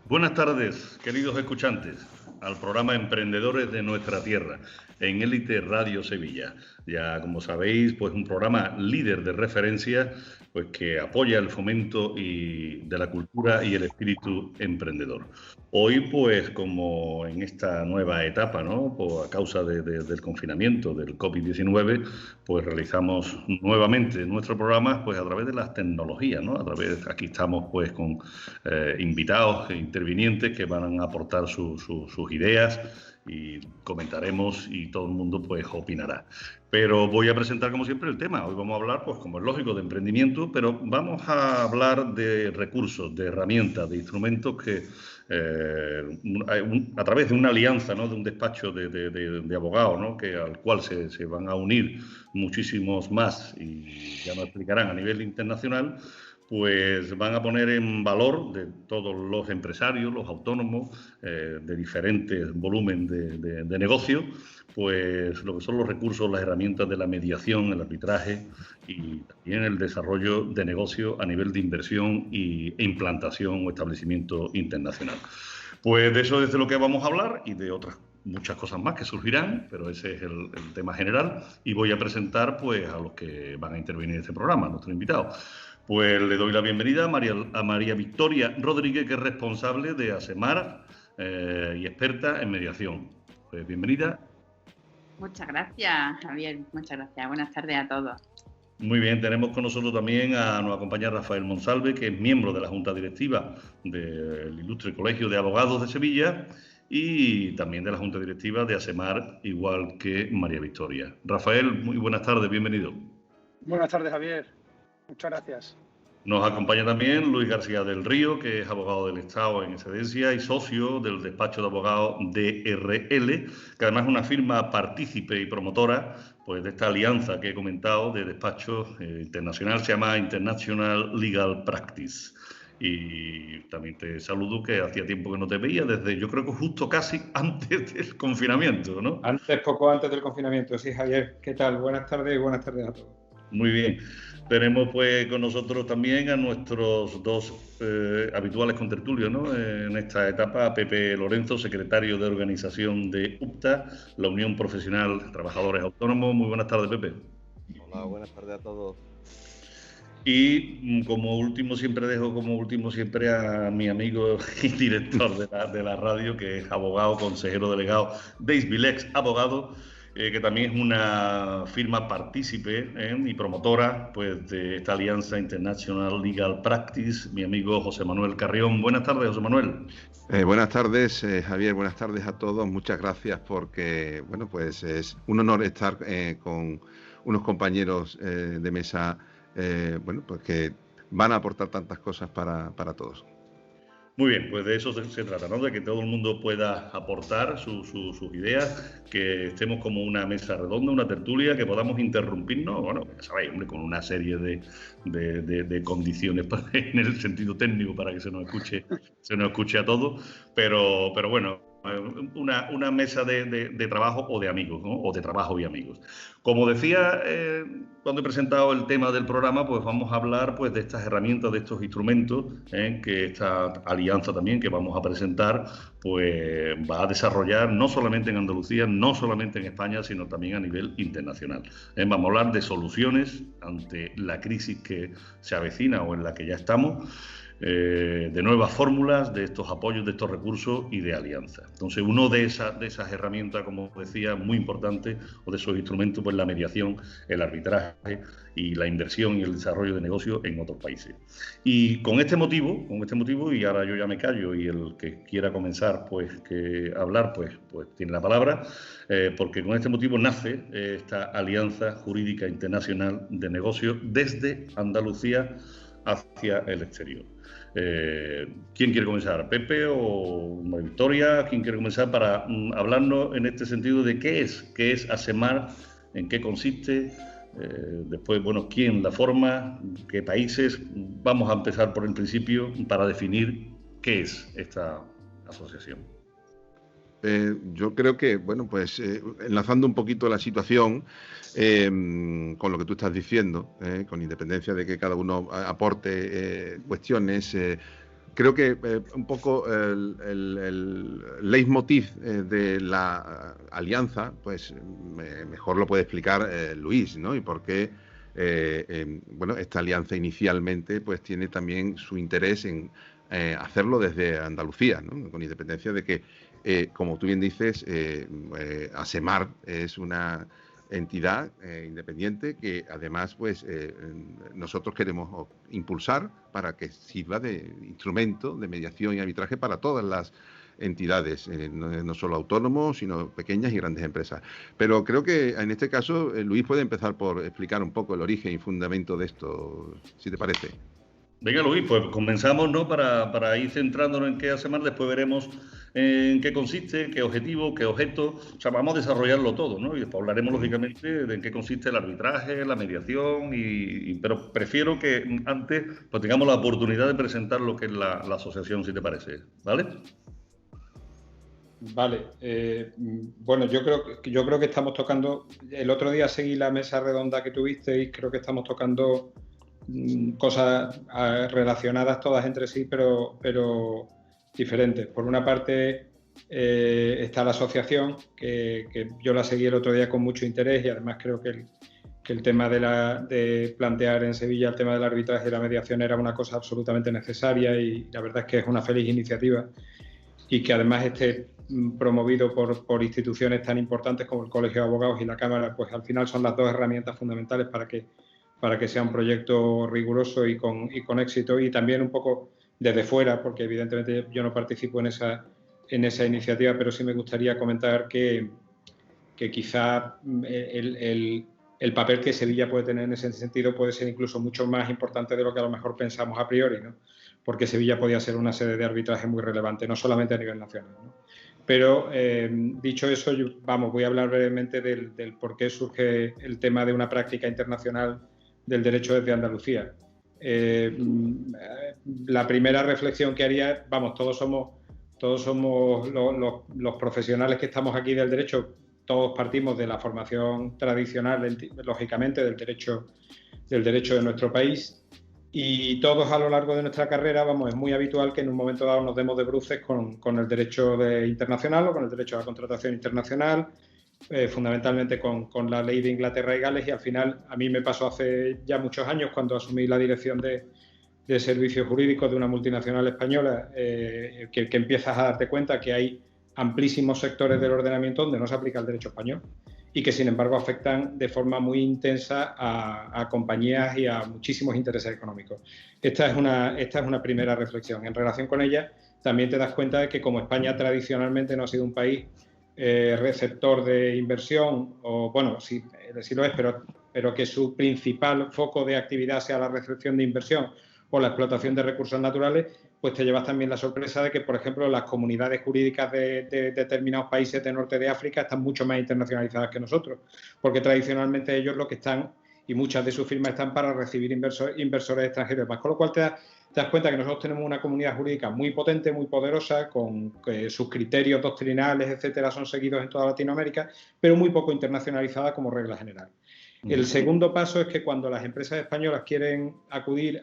Buenas tardes, queridos escuchantes, al programa Emprendedores de Nuestra Tierra, en Élite Radio Sevilla. Ya como sabéis, pues un programa líder de referencia, pues que apoya el fomento de la cultura y el espíritu emprendedor. Hoy, pues como en esta nueva etapa, ¿no? Pues a causa del confinamiento del COVID-19, pues realizamos nuevamente nuestro programa pues a través de las tecnologías, ¿no? Aquí estamos pues con invitados e intervinientes que van a aportar sus ideas y comentaremos y todo el mundo pues opinará. Pero voy a presentar como siempre el tema. Hoy vamos a hablar, pues como es lógico, de emprendimiento, pero vamos a hablar de recursos, de herramientas, de instrumentos que a través de una alianza, ¿no? De un despacho de abogados, ¿no? Al cual se van a unir muchísimos más y ya nos explicarán a nivel internacional, pues van a poner en valor de todos los empresarios, los autónomos, de diferentes volúmenes de negocio, pues lo que son los recursos, las herramientas de la mediación, el arbitraje y también el desarrollo de negocio a nivel de inversión e implantación o establecimiento internacional. Pues de eso es de lo que vamos a hablar y de otras muchas cosas más que surgirán, pero ese es el tema general y voy a presentar pues a los que van a intervenir en este programa, a nuestros invitados. Pues le doy la bienvenida a María Victoria Rodríguez, que es responsable de ASEMAR y experta en mediación. Pues bienvenida. Muchas gracias, Javier. Muchas gracias. Buenas tardes a todos. Muy bien, tenemos con nosotros también nos acompaña Rafael Monsalve, que es miembro de la Junta Directiva del Ilustre Colegio de Abogados de Sevilla y también de la Junta Directiva de ASEMAR, igual que María Victoria. Rafael, muy buenas tardes, bienvenido. Buenas tardes, Javier. Muchas gracias. Nos acompaña también Luis García del Río, que es abogado del Estado en excedencia y socio del despacho de abogados DRL, que además es una firma partícipe y promotora pues, de esta alianza que he comentado de despachos internacional, se llama International Legal Practice. Y también te saludo, que hacía tiempo que no te veía, desde yo creo que justo casi antes del confinamiento, ¿no? Poco antes del confinamiento, sí, Javier. ¿Qué tal? Buenas tardes y buenas tardes a todos. Muy bien. Tenemos pues con nosotros también a nuestros dos habituales contertulios, ¿no? En esta etapa, a Pepe Lorenzo, secretario de organización de UPTA, la Unión Profesional de Trabajadores Autónomos. Muy buenas tardes, Pepe. Hola, buenas tardes a todos. Y como último siempre a mi amigo y director de la radio, que es abogado, consejero delegado de Isbilex Abogado, que también es una firma partícipe y promotora pues, de esta alianza International Legal Practice, mi amigo José Manuel Carrión. Buenas tardes, José Manuel. Buenas tardes, Javier. Buenas tardes a todos. Muchas gracias porque, bueno, pues es un honor estar con unos compañeros de mesa, bueno, pues que van a aportar tantas cosas para todos. Muy bien, pues de eso se trata, ¿no? De que todo el mundo pueda aportar sus ideas, que estemos como una mesa redonda, una tertulia, que podamos interrumpirnos, bueno, ya sabéis, hombre, con una serie de condiciones en el sentido técnico para que se nos escuche a todos, pero bueno, una mesa de trabajo o de amigos, ¿no? O de trabajo y amigos. Como decía cuando he presentado el tema del programa, pues vamos a hablar pues, de estas herramientas, de estos instrumentos, que esta alianza también que vamos a presentar, pues va a desarrollar no solamente en Andalucía, no solamente en España, sino también a nivel internacional. Vamos a hablar de soluciones ante la crisis que se avecina o en la que ya estamos, de nuevas fórmulas, de estos apoyos, de estos recursos y de alianzas. Entonces, uno de esas herramientas, como decía, muy importante, o de esos instrumentos, pues la mediación, el arbitraje y la inversión y el desarrollo de negocios en otros países. Y con este motivo, y ahora yo ya me callo y el que quiera comenzar pues que hablar, pues tiene la palabra, porque con este motivo nace esta alianza jurídica internacional de negocios desde Andalucía hacia el exterior. ¿Quién quiere comenzar? ¿Pepe o María Victoria? ¿Quién quiere comenzar para hablarnos en este sentido de qué es ASEMAR, en qué consiste? Después, bueno, quién la forma, qué países. Vamos a empezar por el principio para definir qué es esta asociación. Yo creo que, bueno, pues enlazando un poquito la situación con lo que tú estás diciendo, con independencia de que cada uno aporte cuestiones, creo que un poco el leitmotiv de la alianza, pues mejor lo puede explicar Luis, ¿no? Y por qué, bueno, esta alianza inicialmente pues tiene también su interés en hacerlo desde Andalucía, ¿no? Con independencia de que, como tú bien dices, ASEMAR es una entidad independiente que además pues nosotros queremos impulsar para que sirva de instrumento de mediación y arbitraje para todas las entidades, no solo autónomos, sino pequeñas y grandes empresas. Pero creo que en este caso Luis puede empezar por explicar un poco el origen y fundamento de esto, si te parece. Venga, Luis, pues comenzamos, ¿no? Para ir centrándonos en qué ASEMAR, después veremos en qué consiste, qué objetivo, qué objeto. O sea, vamos a desarrollarlo todo, ¿no? Y después hablaremos, lógicamente, de en qué consiste el arbitraje, la mediación, pero prefiero que antes pues, tengamos la oportunidad de presentar lo que es la asociación, si te parece, ¿vale? Vale. Bueno, yo creo que estamos tocando... El otro día seguí la mesa redonda que tuviste y creo que estamos tocando cosas relacionadas todas entre sí, pero diferentes. Por una parte está la asociación, que yo la seguí el otro día con mucho interés y además creo que el tema de plantear en Sevilla el tema del arbitraje y la mediación era una cosa absolutamente necesaria y la verdad es que es una feliz iniciativa y que además esté promovido por instituciones tan importantes como el Colegio de Abogados y la Cámara, pues al final son las dos herramientas fundamentales para que sea un proyecto riguroso y con éxito, y también un poco desde fuera, porque evidentemente yo no participo en esa iniciativa, pero sí me gustaría comentar que quizá el papel que Sevilla puede tener en ese sentido puede ser incluso mucho más importante de lo que a lo mejor pensamos a priori, ¿no? Porque Sevilla podía ser una sede de arbitraje muy relevante, no solamente a nivel nacional, ¿no? Pero dicho eso, voy a hablar brevemente del por qué surge el tema de una práctica internacional del derecho desde Andalucía. La primera reflexión que haría, todos somos los profesionales que estamos aquí del derecho, todos partimos de la formación tradicional, lógicamente, del derecho de nuestro país, y todos a lo largo de nuestra carrera, es muy habitual que en un momento dado nos demos de bruces con el derecho internacional o con el derecho a la contratación internacional, fundamentalmente con la ley de Inglaterra y Gales, y al final a mí me pasó hace ya muchos años cuando asumí la dirección de servicios jurídicos de una multinacional española, que empiezas a darte cuenta que hay amplísimos sectores del ordenamiento donde no se aplica el derecho español y que sin embargo afectan de forma muy intensa a compañías y a muchísimos intereses económicos. Esta es una primera reflexión. En relación con ella, también te das cuenta de que como España tradicionalmente no ha sido un país receptor de inversión, o bueno, sí lo es, pero que su principal foco de actividad sea la recepción de inversión o la explotación de recursos naturales, pues te llevas también la sorpresa de que, por ejemplo, las comunidades jurídicas de determinados países de norte de África están mucho más internacionalizadas que nosotros, porque tradicionalmente ellos lo que están, y muchas de sus firmas están para recibir inversores extranjeros y demás, con lo cual te das cuenta que nosotros tenemos una comunidad jurídica muy potente, muy poderosa, con sus criterios doctrinales, etcétera, son seguidos en toda Latinoamérica, pero muy poco internacionalizada como regla general. El segundo paso es que cuando las empresas españolas quieren acudir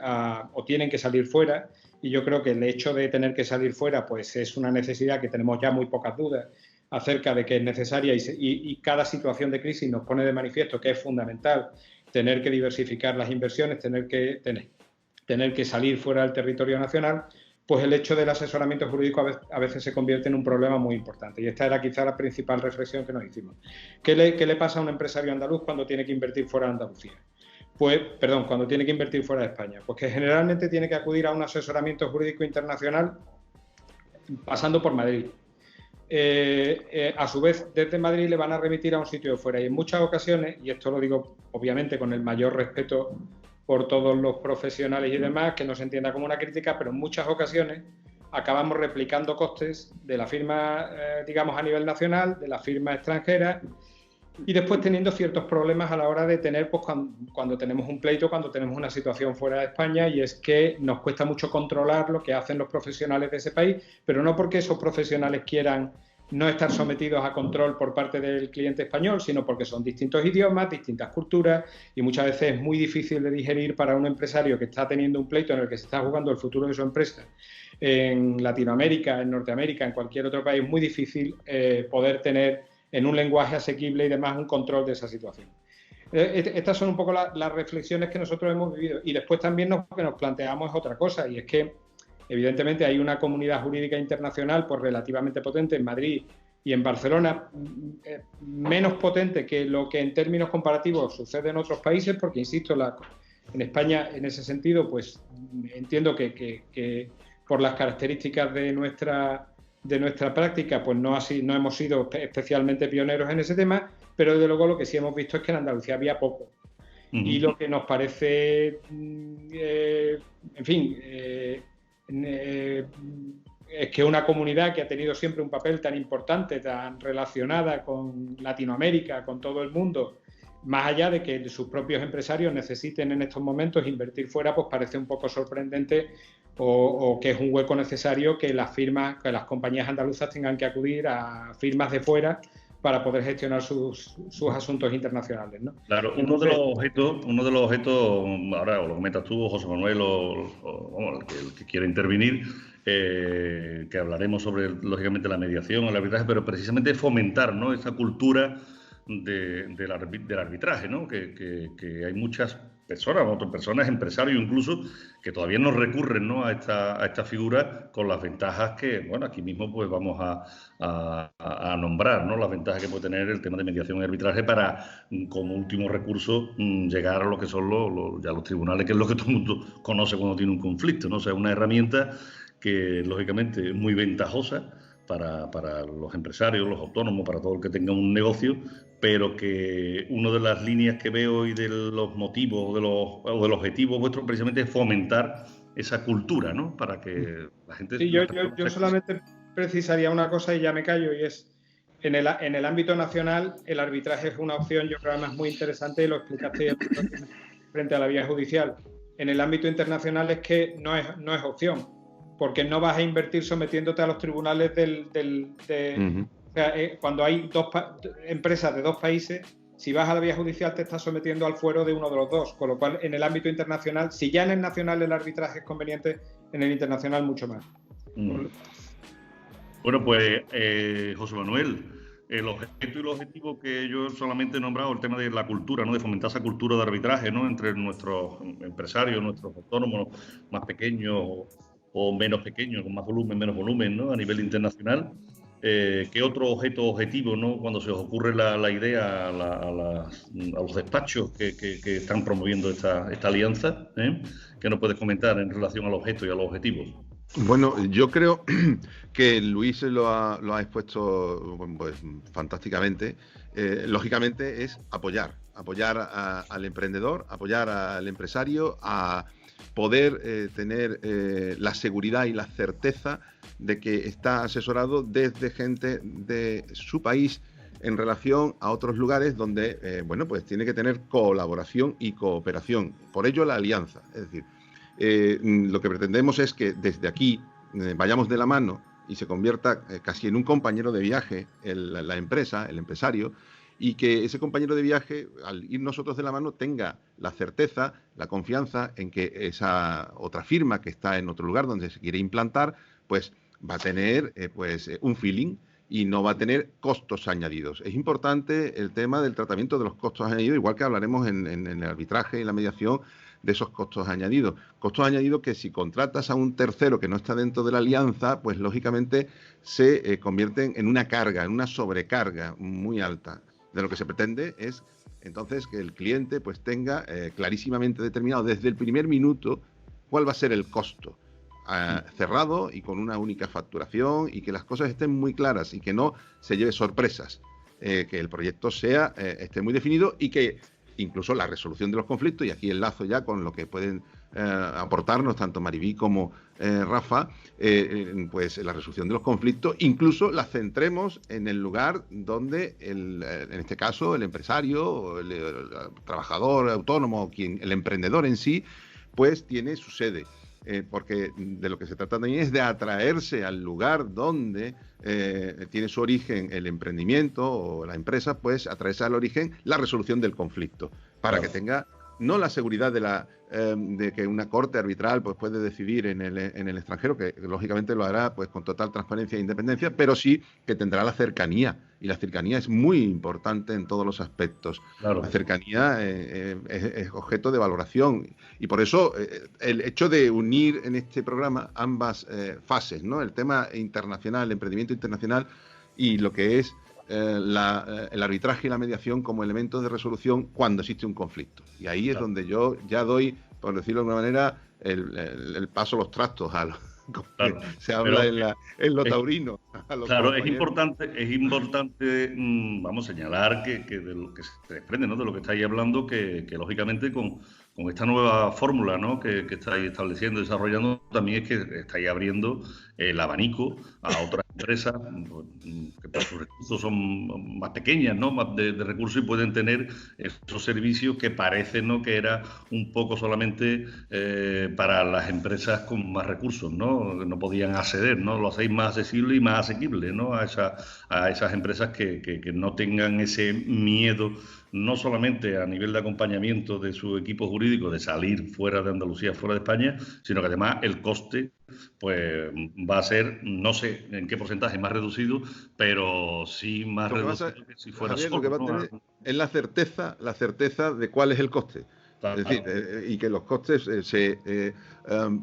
o tienen que salir fuera, y yo creo que el hecho de tener que salir fuera pues es una necesidad que tenemos ya muy pocas dudas acerca de que es necesaria, y cada situación de crisis nos pone de manifiesto que es fundamental tener que diversificar las inversiones, tener que salir fuera del territorio nacional, pues el hecho del asesoramiento jurídico a veces se convierte en un problema muy importante. Y esta era quizá la principal reflexión que nos hicimos. ¿Qué le pasa a un empresario andaluz cuando tiene que invertir fuera de Andalucía? Cuando tiene que invertir fuera de España. Pues que generalmente tiene que acudir a un asesoramiento jurídico internacional pasando por Madrid. A su vez, desde Madrid le van a remitir a un sitio de fuera. Y en muchas ocasiones, y esto lo digo obviamente con el mayor respeto por todos los profesionales y demás, que no se entienda como una crítica, pero en muchas ocasiones acabamos replicando costes de la firma, digamos, a nivel nacional, de la firma extranjera, y después teniendo ciertos problemas a la hora de tener, pues cuando tenemos un pleito, cuando tenemos una situación fuera de España, y es que nos cuesta mucho controlar lo que hacen los profesionales de ese país, pero no porque esos profesionales quieran no estar sometidos a control por parte del cliente español, sino porque son distintos idiomas, distintas culturas, y muchas veces es muy difícil de digerir para un empresario que está teniendo un pleito en el que se está jugando el futuro de su empresa en Latinoamérica, en Norteamérica, en cualquier otro país, es muy difícil poder tener en un lenguaje asequible y demás un control de esa situación. Estas son un poco las reflexiones que nosotros hemos vivido. Y después también lo que nos planteamos es otra cosa, y es que evidentemente hay una comunidad jurídica internacional pues relativamente potente en Madrid y en Barcelona, menos potente que lo que en términos comparativos sucede en otros países, porque insisto, en España en ese sentido pues entiendo que por las características de nuestra práctica pues no hemos sido especialmente pioneros en ese tema, pero desde luego lo que sí hemos visto es que en Andalucía había poco. Y lo que nos parece, en fin, es que una comunidad que ha tenido siempre un papel tan importante, tan relacionada con Latinoamérica, con todo el mundo, más allá de que sus propios empresarios necesiten en estos momentos invertir fuera, pues parece un poco sorprendente o que es un hueco necesario que las compañías andaluzas tengan que acudir a firmas de fuera para poder gestionar sus asuntos internacionales, ¿no? Claro, uno de los objetos, ahora lo comentas tú, José Manuel, el que quiera intervenir, que hablaremos sobre, lógicamente, la mediación, el arbitraje, pero precisamente fomentar, ¿no?, esa cultura del arbitraje, ¿no? Que hay muchas personas, empresarios incluso, que todavía no recurren, ¿no?, a esta figura, con las ventajas que, bueno, aquí mismo pues vamos a nombrar, ¿no?, las ventajas que puede tener el tema de mediación y arbitraje para, como último recurso, llegar a lo que son los tribunales, que es lo que todo el mundo conoce cuando tiene un conflicto, ¿no? O sea, una herramienta que, lógicamente, es muy ventajosa para los empresarios, los autónomos, para todo el que tenga un negocio, pero que una de las líneas que veo y de los motivos o del objetivo vuestro precisamente es fomentar esa cultura, ¿no? Para que la gente... Sí, yo solamente precisaría una cosa y ya me callo, y es, en el ámbito nacional el arbitraje es una opción, yo creo, además muy interesante, y lo explicaste frente a la vía judicial. En el ámbito internacional es que no es opción, porque no vas a invertir sometiéndote a los tribunales o sea, cuando hay empresas de dos países, si vas a la vía judicial te estás sometiendo al fuero de uno de los dos, con lo cual en el ámbito internacional, si ya en el nacional el arbitraje es conveniente, en el internacional mucho más. Bueno, pues José Manuel, el objeto y el objetivo que yo solamente he nombrado, el tema de la cultura, ¿no?, de fomentar esa cultura de arbitraje, ¿no?, entre nuestros empresarios, nuestros autónomos más pequeños o menos pequeños, con más volumen, menos volumen, ¿no?, a nivel internacional. ¿Qué otro objetivo, ¿no?, cuando se os ocurre la idea a los despachos que están promoviendo esta alianza? ¿Qué nos puedes comentar en relación al objeto y a los objetivos? Bueno, yo creo que Luis lo ha expuesto pues, fantásticamente. Lógicamente es apoyar al emprendedor, apoyar al empresario a poder tener la seguridad y la certeza de que está asesorado desde gente de su país en relación a otros lugares donde, bueno, pues tiene que tener colaboración y cooperación. Por ello la alianza. Es decir, lo que pretendemos es que desde aquí vayamos de la mano y se convierta casi en un compañero de viaje la empresa, el empresario, y que ese compañero de viaje, al ir nosotros de la mano, tenga la certeza, la confianza en que esa otra firma que está en otro lugar donde se quiere implantar, pues va a tener un feeling y no va a tener costos añadidos. Es importante el tema del tratamiento de los costos añadidos, igual que hablaremos en el arbitraje y la mediación de esos costos añadidos. Costos añadidos que si contratas a un tercero que no está dentro de la alianza, pues lógicamente se convierten en una carga, en una sobrecarga muy alta. De lo que se pretende es entonces que el cliente pues tenga clarísimamente determinado desde el primer minuto cuál va a ser el costo cerrado y con una única facturación, y que las cosas estén muy claras y que no se lleve sorpresas, que el proyecto esté muy definido y que incluso la resolución de los conflictos, y aquí enlazo ya con lo que pueden aportarnos tanto Mariví como Rafa, pues la resolución de los conflictos, incluso la centremos en el lugar donde, en este caso, el empresario, o el trabajador autónomo, el emprendedor en sí, pues tiene su sede. Porque de lo que se trata también es de atraerse al lugar donde tiene su origen el emprendimiento o la empresa, pues atraerse al origen la resolución del conflicto, para que tenga no la seguridad de que una corte arbitral pues puede decidir en el extranjero, que lógicamente lo hará pues con total transparencia e independencia, pero sí que tendrá la cercanía, y la cercanía es muy importante en todos los aspectos. Claro. La cercanía es objeto de valoración, y por eso el hecho de unir en este programa ambas fases, ¿no? El tema internacional, el emprendimiento internacional, y lo que es el arbitraje y la mediación como elementos de resolución cuando existe un conflicto. Y ahí es donde yo ya doy, por decirlo de alguna manera, el paso a los trastos, claro, se habla en lo taurino. Claro, es importante vamos a señalar que de lo que se desprende, ¿no? De lo que estáis hablando, que lógicamente con esta nueva fórmula, ¿no? que estáis estableciendo, desarrollando, también es que estáis abriendo el abanico a otras empresas que por sus recursos son más pequeñas, ¿no? Más de recursos, y pueden tener esos servicios que parecen, ¿no? Que era un poco solamente para las empresas con más recursos, ¿no? Que no podían acceder, ¿no? Lo hacéis más accesible y más asequible, ¿no? A esas empresas que no tengan ese miedo, no solamente a nivel de acompañamiento de su equipo jurídico de salir fuera de Andalucía, fuera de España, sino que además el coste pues va a ser, no sé en qué porcentaje, más reducido, pero sí más reducido que si fuera Javier, solo. Lo que va a tener es la certeza de cuál es el coste. Claro. Es decir, y que los costes se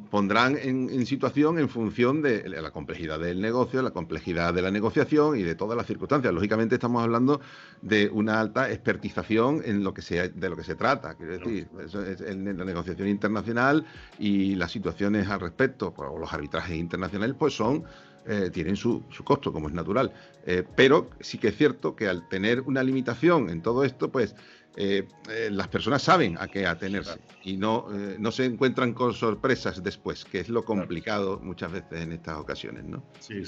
pondrán en situación en función de la complejidad del negocio, la complejidad de la negociación y de todas las circunstancias. Lógicamente estamos hablando de una alta expertización de lo que se trata. Quiero decir, eso es en la negociación internacional, y las situaciones al respecto, o los arbitrajes internacionales, pues tienen su costo, como es natural. Pero sí que es cierto que al tener una limitación en todo esto, pues las personas saben a qué atenerse, y no se encuentran con sorpresas después, que es lo complicado muchas veces en estas ocasiones, ¿no? Sí.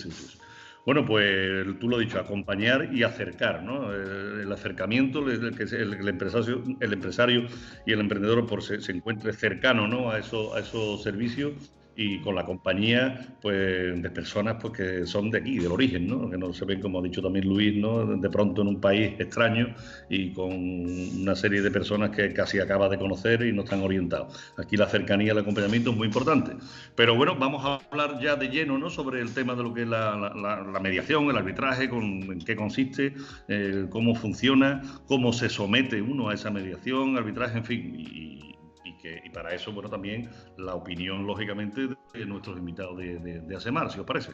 Bueno, pues tú lo has dicho, acompañar y acercar, ¿no? El acercamiento, que el empresario y el emprendedor se encuentre cercano, ¿no? a esos servicios, y con la compañía pues de personas pues que son de aquí, del origen, ¿no? Que no se ven, como ha dicho también Luis, ¿no? De pronto en un país extraño y con una serie de personas que casi acaba de conocer y no están orientados. Aquí la cercanía, el acompañamiento es muy importante. Pero bueno, vamos a hablar ya de lleno, ¿no? Sobre el tema de lo que es la mediación, el arbitraje, en qué consiste, cómo funciona, cómo se somete uno a esa mediación, arbitraje, en fin, y para eso, bueno, también la opinión, lógicamente, de nuestros invitados de ASEMAR, si os parece.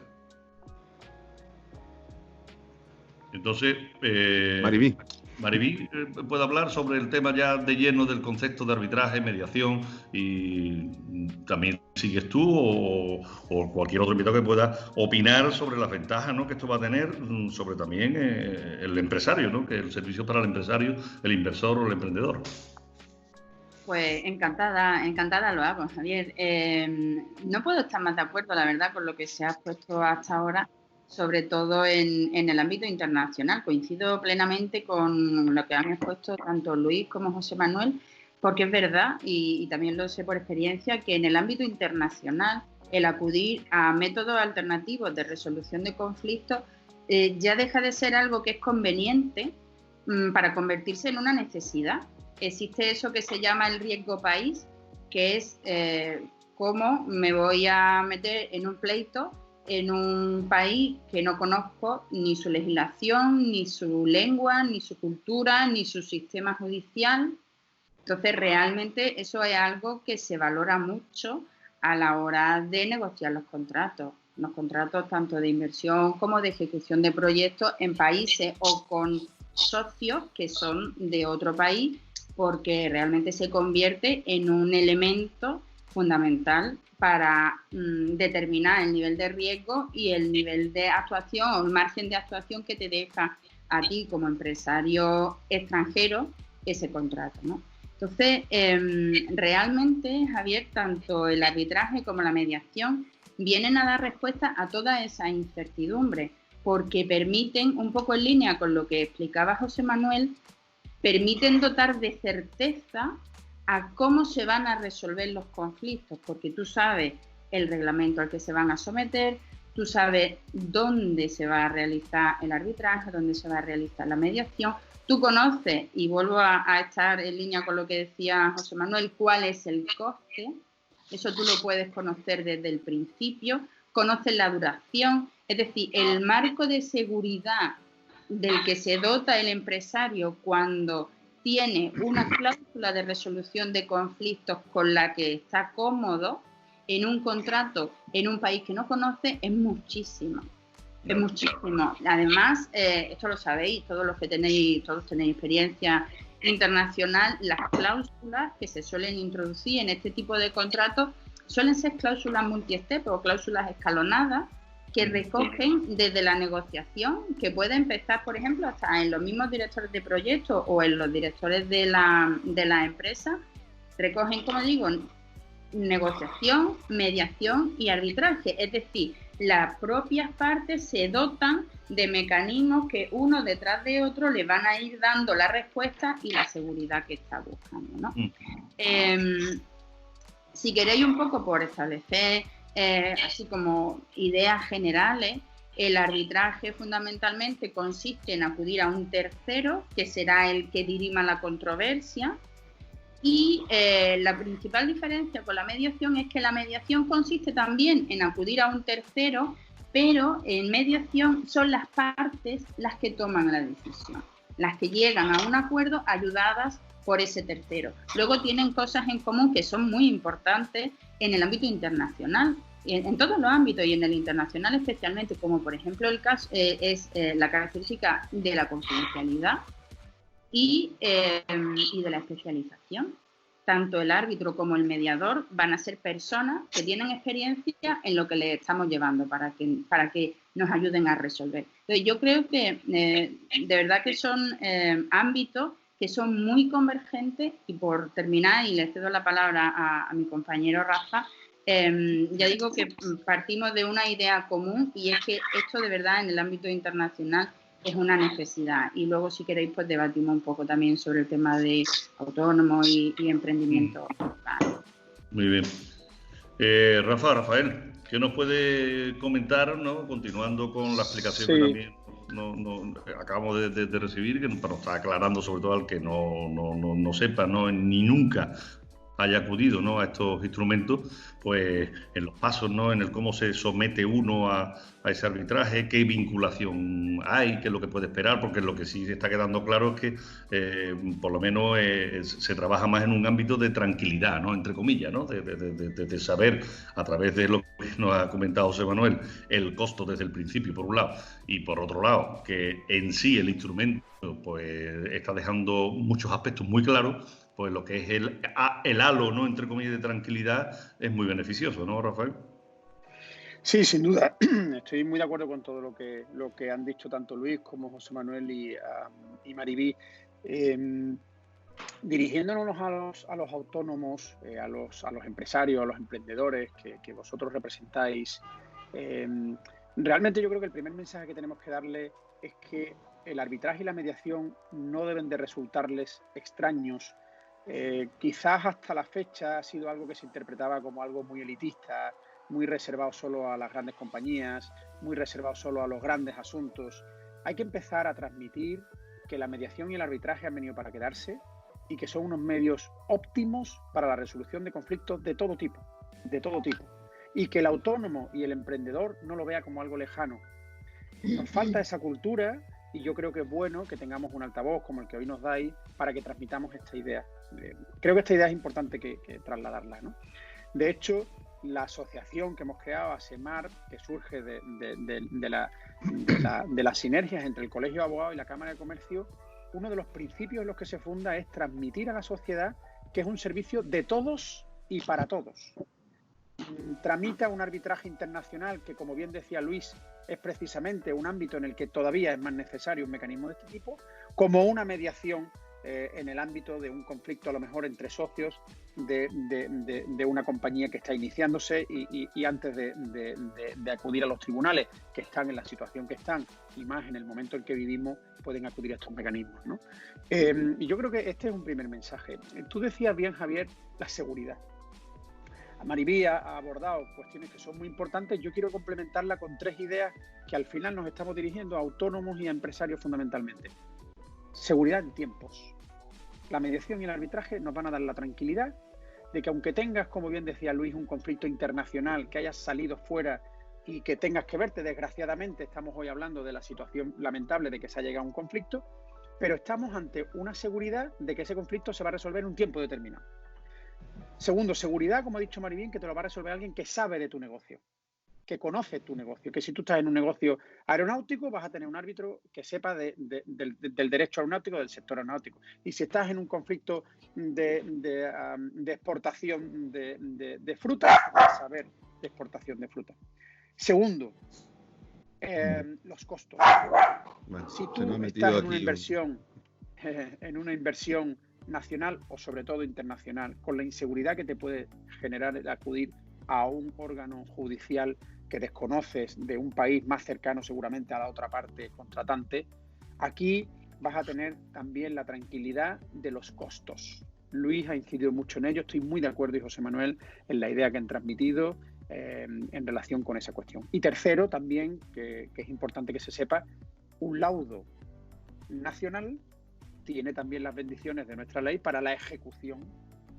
Entonces, Mariví puede hablar sobre el tema ya de lleno del concepto de arbitraje, mediación, y también sigues tú o cualquier otro invitado que pueda opinar sobre las ventajas, ¿no? Que esto va a tener sobre también el empresario, ¿no? Que el servicio para el empresario, el inversor o el emprendedor. Pues encantada lo hago, Javier. No puedo estar más de acuerdo, la verdad, con lo que se ha expuesto hasta ahora, sobre todo en el ámbito internacional. Coincido plenamente con lo que han expuesto tanto Luis como José Manuel, porque es verdad, y también lo sé por experiencia, que en el ámbito internacional el acudir a métodos alternativos de resolución de conflictos ya deja de ser algo que es conveniente para convertirse en una necesidad. Existe eso que se llama el riesgo país, que es cómo me voy a meter en un pleito en un país que no conozco ni su legislación, ni su lengua, ni su cultura, ni su sistema judicial. Entonces, realmente eso es algo que se valora mucho a la hora de negociar los contratos tanto de inversión como de ejecución de proyectos en países o con socios que son de otro país, porque realmente se convierte en un elemento fundamental para determinar el nivel de riesgo y el nivel de actuación o el margen de actuación que te deja a ti como empresario extranjero ese contrato, ¿no? Entonces, realmente, Javier, tanto el arbitraje como la mediación vienen a dar respuesta a toda esa incertidumbre, porque permiten, un poco en línea con lo que explicaba José Manuel, permiten dotar de certeza a cómo se van a resolver los conflictos, porque tú sabes el reglamento al que se van a someter, tú sabes dónde se va a realizar el arbitraje, dónde se va a realizar la mediación, tú conoces, y vuelvo a estar en línea con lo que decía José Manuel, cuál es el coste, eso tú lo puedes conocer desde el principio, conoces la duración, es decir, el marco de seguridad del que se dota el empresario cuando tiene una cláusula de resolución de conflictos con la que está cómodo en un contrato en un país que no conoce, es muchísimo. Es muchísimo. Además, esto lo sabéis, todos tenéis experiencia internacional, las cláusulas que se suelen introducir en este tipo de contratos suelen ser cláusulas multi-step o cláusulas escalonadas que recogen desde la negociación, que puede empezar, por ejemplo, hasta en los mismos directores de proyectos o en los directores de la empresa, recogen, como digo, negociación, mediación y arbitraje. Es decir, las propias partes se dotan de mecanismos que uno detrás de otro le van a ir dando la respuesta y la seguridad que está buscando, ¿no? Si queréis un poco por establecer así como ideas generales, el arbitraje fundamentalmente consiste en acudir a un tercero, que será el que dirima la controversia, y la principal diferencia con la mediación es que la mediación consiste también en acudir a un tercero, pero en mediación son las partes las que toman la decisión, las que llegan a un acuerdo ayudadas por ese tercero. Luego tienen cosas en común que son muy importantes en el ámbito internacional, en todos los ámbitos y en el internacional especialmente, como por ejemplo el caso es la característica de la confidencialidad y de la especialización. Tanto el árbitro como el mediador van a ser personas que tienen experiencia en lo que les estamos llevando para que nos ayuden a resolver. Entonces, yo creo que de verdad que son ámbitos que son muy convergentes, y por terminar, y le cedo la palabra a mi compañero Rafa, ya digo que partimos de una idea común, y es que esto de verdad en el ámbito internacional es una necesidad. Y luego, si queréis, pues debatimos un poco también sobre el tema de autónomos y emprendimiento. Muy bien. Rafael, ¿qué nos puede comentar, ¿no? Continuando con la explicación que también acabamos de recibir, que nos está aclarando sobre todo al que no sepa, ¿no? Ni nunca haya acudido, ¿no?, a estos instrumentos, pues en los pasos, ¿no?, en el cómo se somete uno a ese arbitraje, qué vinculación hay, qué es lo que puede esperar, porque lo que sí está quedando claro es que por lo menos se trabaja más en un ámbito de tranquilidad, ¿no?, entre comillas, ¿no?, de saber a través de lo que nos ha comentado José Manuel, el costo desde el principio por un lado, y por otro lado que en sí el instrumento pues está dejando muchos aspectos muy claros. Pues lo que es el halo, ¿no?, entre comillas, de tranquilidad es muy beneficioso, ¿no, Rafael? Sí, sin duda. Estoy muy de acuerdo con todo lo que han dicho tanto Luis como José Manuel y Maribí. Dirigiéndonos a los autónomos, a los empresarios, a los emprendedores que vosotros representáis, realmente yo creo que el primer mensaje que tenemos que darle es que el arbitraje y la mediación no deben de resultarles extraños. Quizás hasta la fecha ha sido algo que se interpretaba como algo muy elitista, muy reservado solo a las grandes compañías, muy reservado solo a los grandes asuntos. Hay que empezar a transmitir que la mediación y el arbitraje han venido para quedarse y que son unos medios óptimos para la resolución de conflictos de todo tipo, y que el autónomo y el emprendedor no lo vea como algo lejano. Nos falta esa cultura, y yo creo que es bueno que tengamos un altavoz como el que hoy nos dais para que transmitamos esta idea. Creo que esta idea es importante que trasladarla, ¿no? De hecho, la asociación que hemos creado, ASEMAR, que surge de las sinergias entre el Colegio de Abogados y la Cámara de Comercio, uno de los principios en los que se funda es transmitir a la sociedad que es un servicio de todos y para todos. Tramita un arbitraje internacional que, como bien decía Luis, es precisamente un ámbito en el que todavía es más necesario un mecanismo de este tipo, como una mediación en el ámbito de un conflicto a lo mejor entre socios de una compañía que está iniciándose y antes de acudir a los tribunales, que están en la situación que están y más en el momento en que vivimos, pueden acudir a estos mecanismos, ¿no? Y yo creo que este es un primer mensaje. Tú decías bien, Javier, la seguridad. Maribí ha abordado cuestiones que son muy importantes. Yo quiero complementarla con 3 ideas que al final nos estamos dirigiendo a autónomos y a empresarios fundamentalmente. Seguridad en tiempos. La mediación y el arbitraje nos van a dar la tranquilidad de que aunque tengas, como bien decía Luis, un conflicto internacional, que hayas salido fuera y que tengas que verte, desgraciadamente estamos hoy hablando de la situación lamentable de que se ha llegado a un conflicto, pero estamos ante una seguridad de que ese conflicto se va a resolver en un tiempo determinado. Segundo, seguridad, como ha dicho Maribí, que te lo va a resolver alguien que sabe de tu negocio, que conoce tu negocio, que si tú estás en un negocio aeronáutico vas a tener un árbitro que sepa del derecho aeronáutico, del sector aeronáutico. Y si estás en un conflicto de exportación de fruta, vas a saber de exportación de fruta. Segundo, los costos. Bueno, si tú estás en una inversión nacional o sobre todo internacional, con la inseguridad que te puede generar el acudir a un órgano judicial que desconoces de un país más cercano seguramente a la otra parte contratante, aquí vas a tener también la tranquilidad de los costos. Luis ha incidido mucho en ello, estoy muy de acuerdo, y José Manuel, en la idea que han transmitido en relación con esa cuestión. Y tercero, también, que es importante que se sepa, un laudo nacional tiene también las bendiciones de nuestra ley para la ejecución,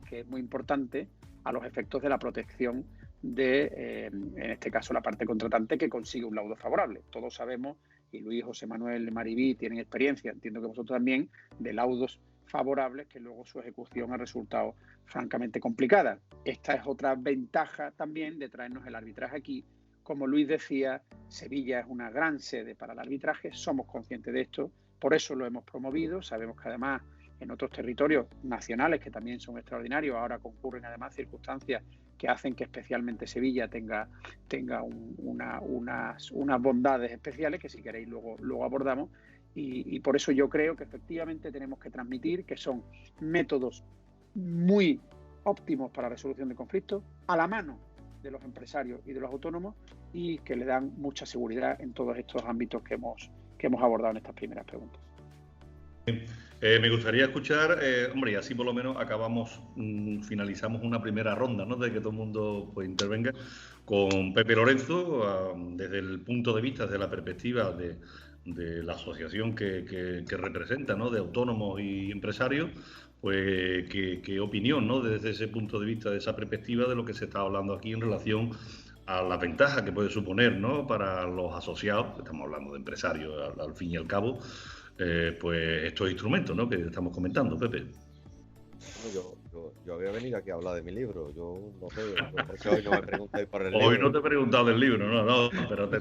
que es muy importante a los efectos de la protección de, en este caso, la parte contratante que consigue un laudo favorable. Todos sabemos, y Luis, José Manuel, Maribí tienen experiencia, entiendo que vosotros también, de laudos favorables que luego su ejecución ha resultado francamente complicada. Esta es otra ventaja también de traernos el arbitraje aquí. Como Luis decía, Sevilla es una gran sede para el arbitraje, somos conscientes de esto, por eso lo hemos promovido. Sabemos que además en otros territorios nacionales que también son extraordinarios, ahora concurren además circunstancias que hacen que especialmente Sevilla tenga unas bondades especiales que si queréis luego abordamos, y por eso yo creo que efectivamente tenemos que transmitir que son métodos muy óptimos para la resolución de conflictos, a la mano de los empresarios y de los autónomos, y que le dan mucha seguridad en todos estos ámbitos que hemos abordado en estas primeras preguntas. Me gustaría escuchar, hombre, y así por lo menos finalizamos una primera ronda, ¿no? De que todo el mundo pues intervenga, con Pepe Lorenzo, desde el punto de vista, desde la perspectiva de la asociación que representa, ¿no? De autónomos y empresarios, pues qué opinión, ¿no? Desde ese punto de vista, de esa perspectiva de lo que se está hablando aquí en relación a la ventaja que puede suponer, ¿no? Para los asociados, estamos hablando de empresarios al fin y al cabo, pues estos instrumentos, ¿no? Que estamos comentando, Pepe. Yo había venido aquí a hablar de mi libro. Yo no sé, porque hoy no me preguntáis por el libro. Hoy no te he preguntado del libro, no, pero te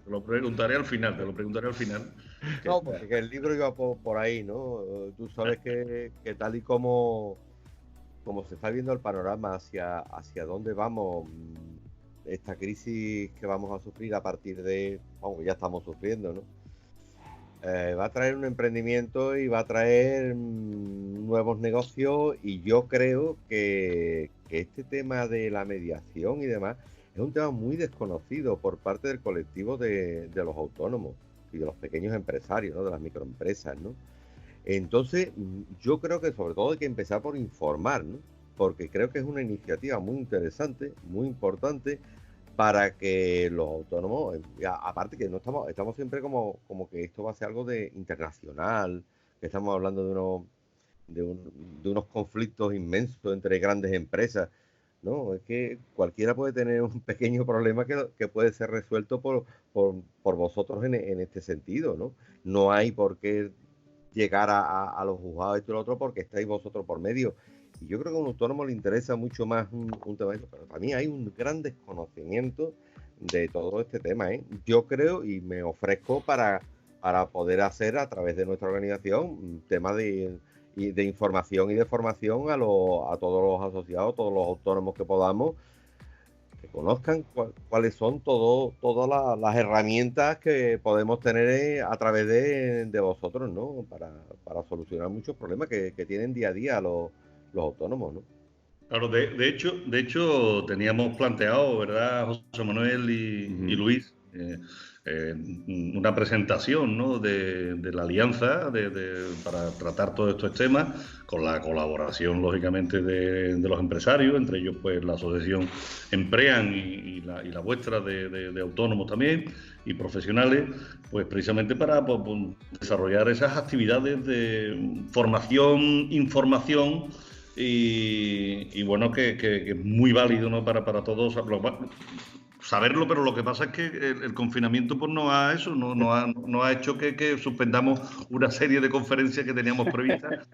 lo preguntaré al final, No, porque el libro iba por ahí, ¿no? Tú sabes que tal y como se está viendo el panorama hacia dónde vamos, esta crisis que vamos a sufrir a partir de, ya estamos sufriendo, ¿no? Va a traer un emprendimiento y va a traer nuevos negocios, y yo creo que este tema de la mediación y demás es un tema muy desconocido por parte del colectivo de los autónomos y de los pequeños empresarios, ¿no? De las microempresas, ¿no? Entonces, yo creo que sobre todo hay que empezar por informar, ¿no? Porque creo que es una iniciativa muy interesante, muy importante, para que los autónomos, aparte que no estamos siempre como que esto va a ser algo de internacional, que estamos hablando de unos conflictos inmensos entre grandes empresas. No, es que cualquiera puede tener un pequeño problema que puede ser resuelto por vosotros en este sentido, ¿no? No hay por qué llegar a los juzgados, esto y lo otro, porque estáis vosotros por medio. Y yo creo que a un autónomo le interesa mucho más un tema de eso, pero para mí hay un gran desconocimiento de todo este tema, ¿eh? Yo creo y me ofrezco para poder hacer a través de nuestra organización un tema de información y de formación a todos los asociados, todos los autónomos que podamos, que conozcan cuáles son todas las herramientas que podemos tener a través de vosotros, ¿no? Para solucionar muchos problemas que tienen día a día los autónomos, ¿no? Claro, de hecho teníamos planteado, ¿verdad, José Manuel y Luis? una presentación, ¿no?, de la alianza para tratar todos estos temas, con la colaboración, lógicamente, de los empresarios, entre ellos pues la asociación Emprean y la vuestra de autónomos también y profesionales, pues precisamente para desarrollar esas actividades de formación, información y bueno, que es muy válido, ¿no?, para todos saberlo, pero lo que pasa es que el confinamiento pues no ha hecho que suspendamos una serie de conferencias que teníamos previstas.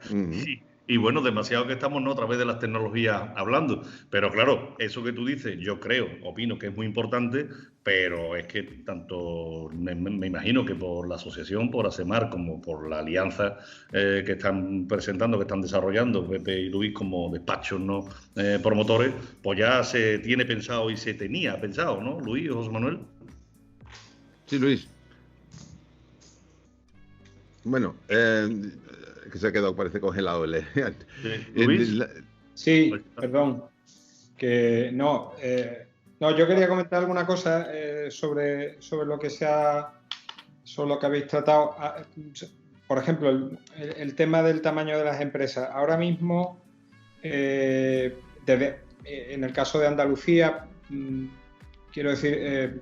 Y bueno, demasiado que estamos, ¿no?, a través de las tecnologías hablando. Pero claro, eso que tú dices, yo opino que es muy importante, pero es que tanto me imagino que por la asociación, por ASEMAR, como por la alianza que están presentando, que están desarrollando Pepe y Luis como despachos, ¿no?, promotores, pues ya se tiene pensado y se tenía pensado, ¿no, Luis o José Manuel? Sí, Luis. Bueno, que se ha quedado, parece congelado el... Sí, perdón. Que no, yo quería comentar alguna cosa sobre lo que sobre lo que habéis tratado. Por ejemplo, el tema del tamaño de las empresas. Ahora mismo, en el caso de Andalucía, quiero decir,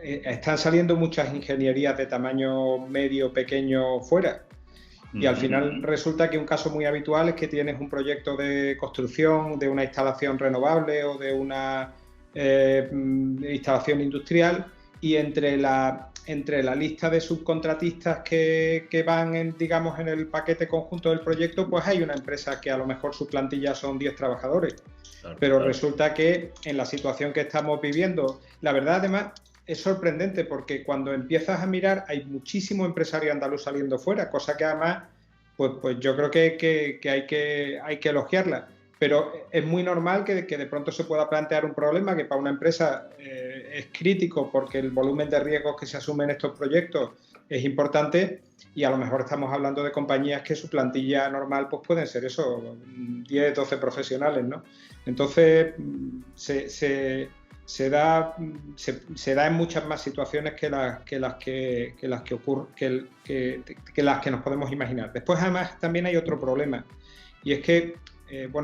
están saliendo muchas ingenierías de tamaño medio, pequeño fuera. Y al final resulta que un caso muy habitual es que tienes un proyecto de construcción de una instalación renovable o de una instalación industrial, y entre la lista de subcontratistas que van digamos, en el paquete conjunto del proyecto, pues hay una empresa que a lo mejor su plantilla son 10 trabajadores. Pero resulta que en la situación que estamos viviendo, la verdad además es sorprendente, porque cuando empiezas a mirar hay muchísimo empresario andaluz saliendo fuera, cosa que además pues yo creo que hay que elogiarla. Pero es muy normal que de pronto se pueda plantear un problema que para una empresa es crítico, porque el volumen de riesgos que se asumen en estos proyectos es importante, y a lo mejor estamos hablando de compañías que su plantilla normal pues pueden ser eso, 10, 12 profesionales, ¿no? Entonces se da en muchas más situaciones que las que nos podemos imaginar. Después además también hay otro problema, y es que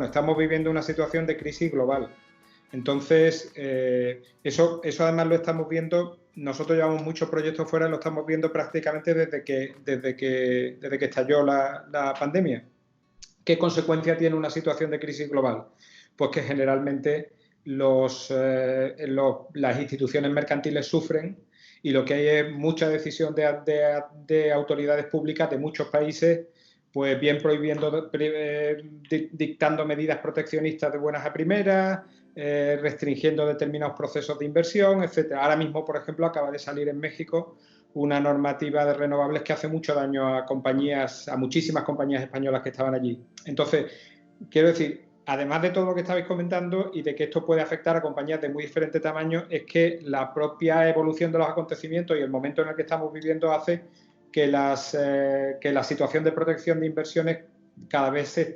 estamos viviendo una situación de crisis global. Entonces, eso además lo estamos viendo. Nosotros llevamos muchos proyectos fuera y lo estamos viendo prácticamente desde que estalló la pandemia. ¿Qué consecuencia tiene una situación de crisis global? Pues que generalmente las instituciones mercantiles sufren, y lo que hay es mucha decisión de autoridades públicas de muchos países, pues bien prohibiendo, dictando medidas proteccionistas de buenas a primeras, restringiendo determinados procesos de inversión, etcétera. Ahora mismo, por ejemplo, acaba de salir en México una normativa de renovables que hace mucho daño a muchísimas compañías españolas que estaban allí. Entonces, quiero decir, además de todo lo que estabais comentando y de que esto puede afectar a compañías de muy diferente tamaño, es que la propia evolución de los acontecimientos y el momento en el que estamos viviendo hace que la situación de protección de inversiones cada vez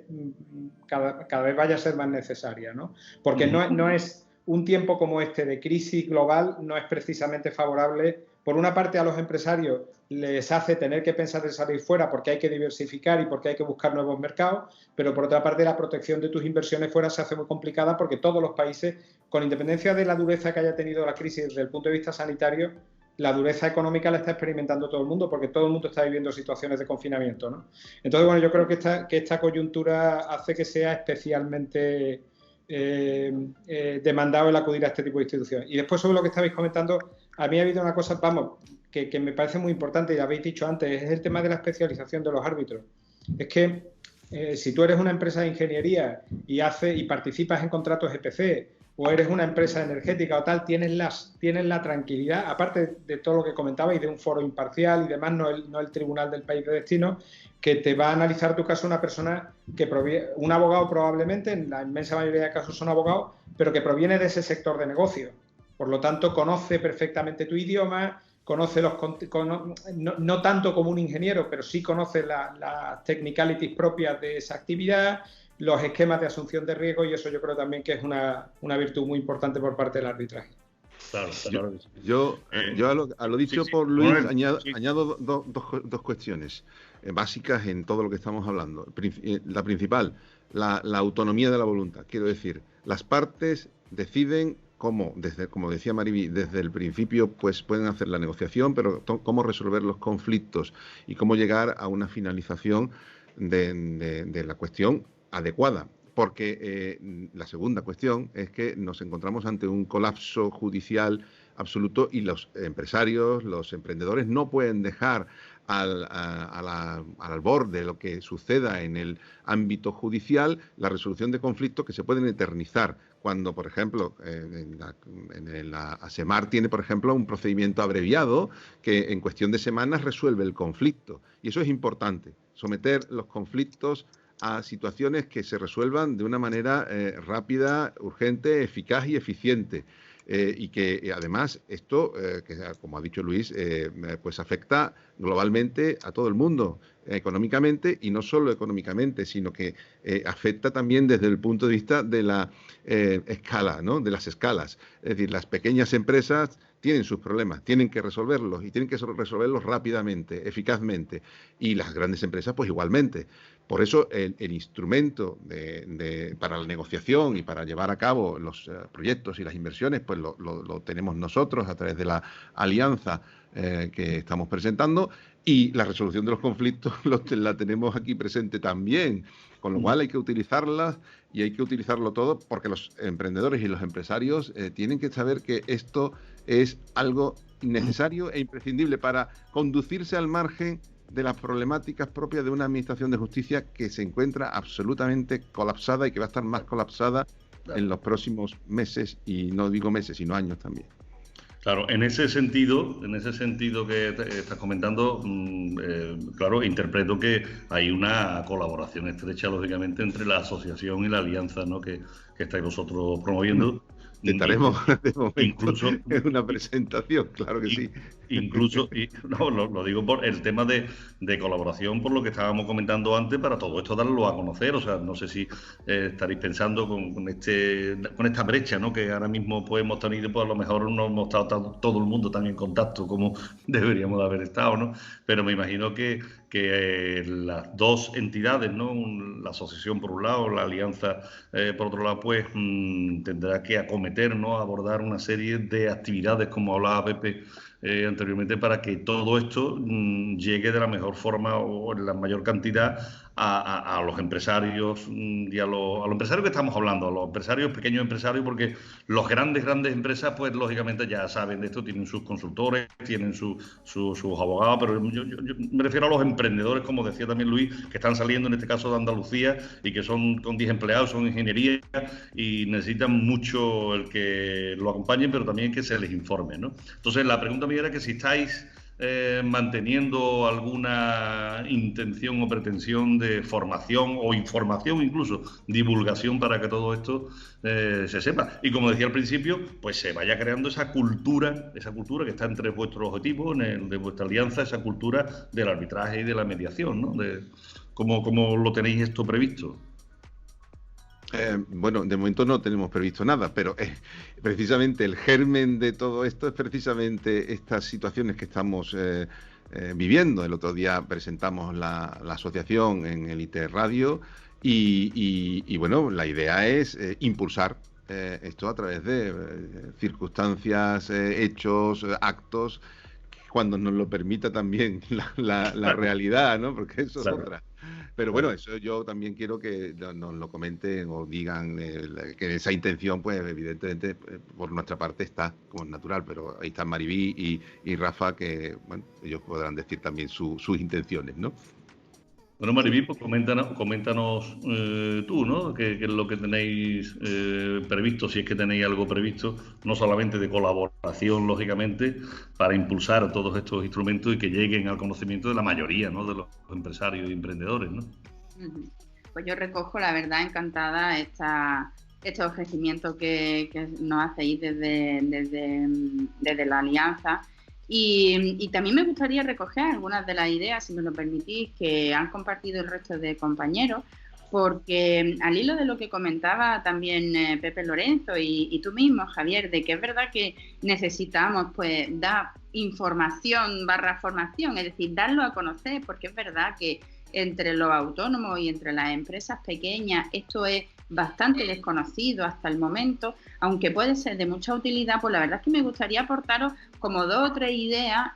vaya a ser más necesaria, ¿no? Porque no es un tiempo como este de crisis global, no es precisamente favorable. Por una parte, a los empresarios les hace tener que pensar en salir fuera porque hay que diversificar y porque hay que buscar nuevos mercados, pero por otra parte la protección de tus inversiones fuera se hace muy complicada, porque todos los países, con independencia de la dureza que haya tenido la crisis desde el punto de vista sanitario, la dureza económica la está experimentando todo el mundo, porque todo el mundo está viviendo situaciones de confinamiento, ¿no? Entonces, bueno, yo creo que esta coyuntura hace que sea especialmente demandado el acudir a este tipo de instituciones. Y después, sobre lo que estabais comentando, a mí ha habido una cosa, que me parece muy importante, y lo habéis dicho antes, es el tema de la especialización de los árbitros. Es que si tú eres una empresa de ingeniería y participas en contratos EPC, o eres una empresa energética o tal, tienes la tranquilidad, aparte de todo lo que comentabais, de un foro imparcial y demás, no el tribunal del país de destino, que te va a analizar tu caso una persona un abogado probablemente, en la inmensa mayoría de casos son abogados, pero que proviene de ese sector de negocio. Por lo tanto, conoce perfectamente tu idioma, conoce no tanto como un ingeniero, pero sí conoce las technicalities propias de esa actividad, los esquemas de asunción de riesgo, y eso yo creo también que es una virtud muy importante por parte del arbitraje. Claro. Yo a lo dicho por Luis añado dos cuestiones básicas en todo lo que estamos hablando. La principal, la autonomía de la voluntad. Quiero decir, las partes deciden cómo, como decía Mariví, desde el principio pues pueden hacer la negociación, pero cómo resolver los conflictos y cómo llegar a una finalización de la cuestión adecuada. Porque la segunda cuestión es que nos encontramos ante un colapso judicial absoluto y los empresarios, los emprendedores no pueden dejar al borde de lo que suceda en el ámbito judicial la resolución de conflictos que se pueden eternizar. Cuando, por ejemplo, la ASEMAR tiene, por ejemplo, un procedimiento abreviado que en cuestión de semanas resuelve el conflicto. Y eso es importante, someter los conflictos a situaciones que se resuelvan de una manera rápida, urgente, eficaz y eficiente. Y que además esto, que como ha dicho Luis, pues afecta globalmente a todo el mundo, económicamente, y no solo económicamente, sino que afecta también desde el punto de vista de la escala, ¿no? De las escalas. Es decir, las pequeñas empresas tienen sus problemas, tienen que resolverlos y tienen que resolverlos rápidamente, eficazmente, y las grandes empresas pues igualmente. Por eso el instrumento para la negociación y para llevar a cabo los proyectos y las inversiones pues lo tenemos nosotros a través de la alianza que estamos presentando, y la resolución de los conflictos la tenemos aquí presente también, con lo cual hay que utilizarlas y hay que utilizarlo todo, porque los emprendedores y los empresarios tienen que saber que esto es algo necesario e imprescindible para conducirse al margen de las problemáticas propias de una administración de justicia que se encuentra absolutamente colapsada y que va a estar más colapsada en los próximos meses, y no digo meses, sino años también. Claro, en ese sentido que estás comentando, claro, interpreto que hay una colaboración estrecha, lógicamente, entre la asociación y la alianza, ¿no?, que estáis vosotros promoviendo. Intentaremos de momento, incluso es una presentación, claro que sí. Incluso, lo digo por el tema de colaboración, por lo que estábamos comentando antes, para todo esto darlo a conocer. O sea, no sé si estaréis pensando con esta brecha, ¿no?, que ahora mismo pues hemos tenido, pues a lo mejor no hemos estado todo el mundo tan en contacto como deberíamos de haber estado, ¿no? Pero me imagino que las dos entidades, ¿no?, la asociación por un lado, la alianza por otro lado, pues tendrá que acometer, ¿no?, abordar una serie de actividades, como hablaba Pepe anteriormente, para que todo esto llegue de la mejor forma o en la mayor cantidad a los empresarios y a los empresarios que estamos hablando, a los empresarios, pequeños empresarios, porque los grandes empresas, pues lógicamente ya saben de esto, tienen sus consultores, tienen sus abogados, pero yo me refiero a los emprendedores, como decía también Luis, que están saliendo en este caso de Andalucía y que son con 10 empleados, son ingeniería y necesitan mucho el que lo acompañen, pero también que se les informe, ¿no? Entonces la pregunta mía era que si estáis manteniendo alguna intención o pretensión de formación o información, incluso divulgación, para que todo esto se sepa. Y como decía al principio, pues se vaya creando esa cultura que está entre vuestros objetivos, de vuestra alianza, esa cultura del arbitraje y de la mediación, ¿no? ¿Cómo lo tenéis esto previsto? Bueno, de momento no tenemos previsto nada, pero precisamente el germen de todo esto es precisamente estas situaciones que estamos viviendo. El otro día presentamos la asociación en el ITER Radio y bueno, la idea es impulsar esto a través de circunstancias, hechos, actos, cuando nos lo permita también la realidad, ¿no? Porque eso es otra. Pero bueno, eso yo también quiero que nos lo comenten o digan que esa intención, pues evidentemente por nuestra parte está como es natural, pero ahí están Mariví y Rafa, que bueno, ellos podrán decir también sus intenciones, ¿no? Bueno, Mariví, pues coméntanos tú, ¿no? ¿Qué es lo que tenéis previsto, si es que tenéis algo previsto, no solamente de colaboración, lógicamente, para impulsar todos estos instrumentos y que lleguen al conocimiento de la mayoría, ¿no?, de los empresarios y emprendedores, ¿no? Pues yo recojo, la verdad, encantada este ofrecimiento que nos hacéis desde la Alianza. Y también me gustaría recoger algunas de las ideas, si me lo permitís, que han compartido el resto de compañeros, porque al hilo de lo que comentaba también Pepe Lorenzo y tú mismo, Javier, de que es verdad que necesitamos pues dar información / formación, es decir, darlo a conocer, porque es verdad que entre los autónomos y entre las empresas pequeñas esto es bastante desconocido hasta el momento, aunque puede ser de mucha utilidad. Pues la verdad es que me gustaría aportaros como 2 o 3 ideas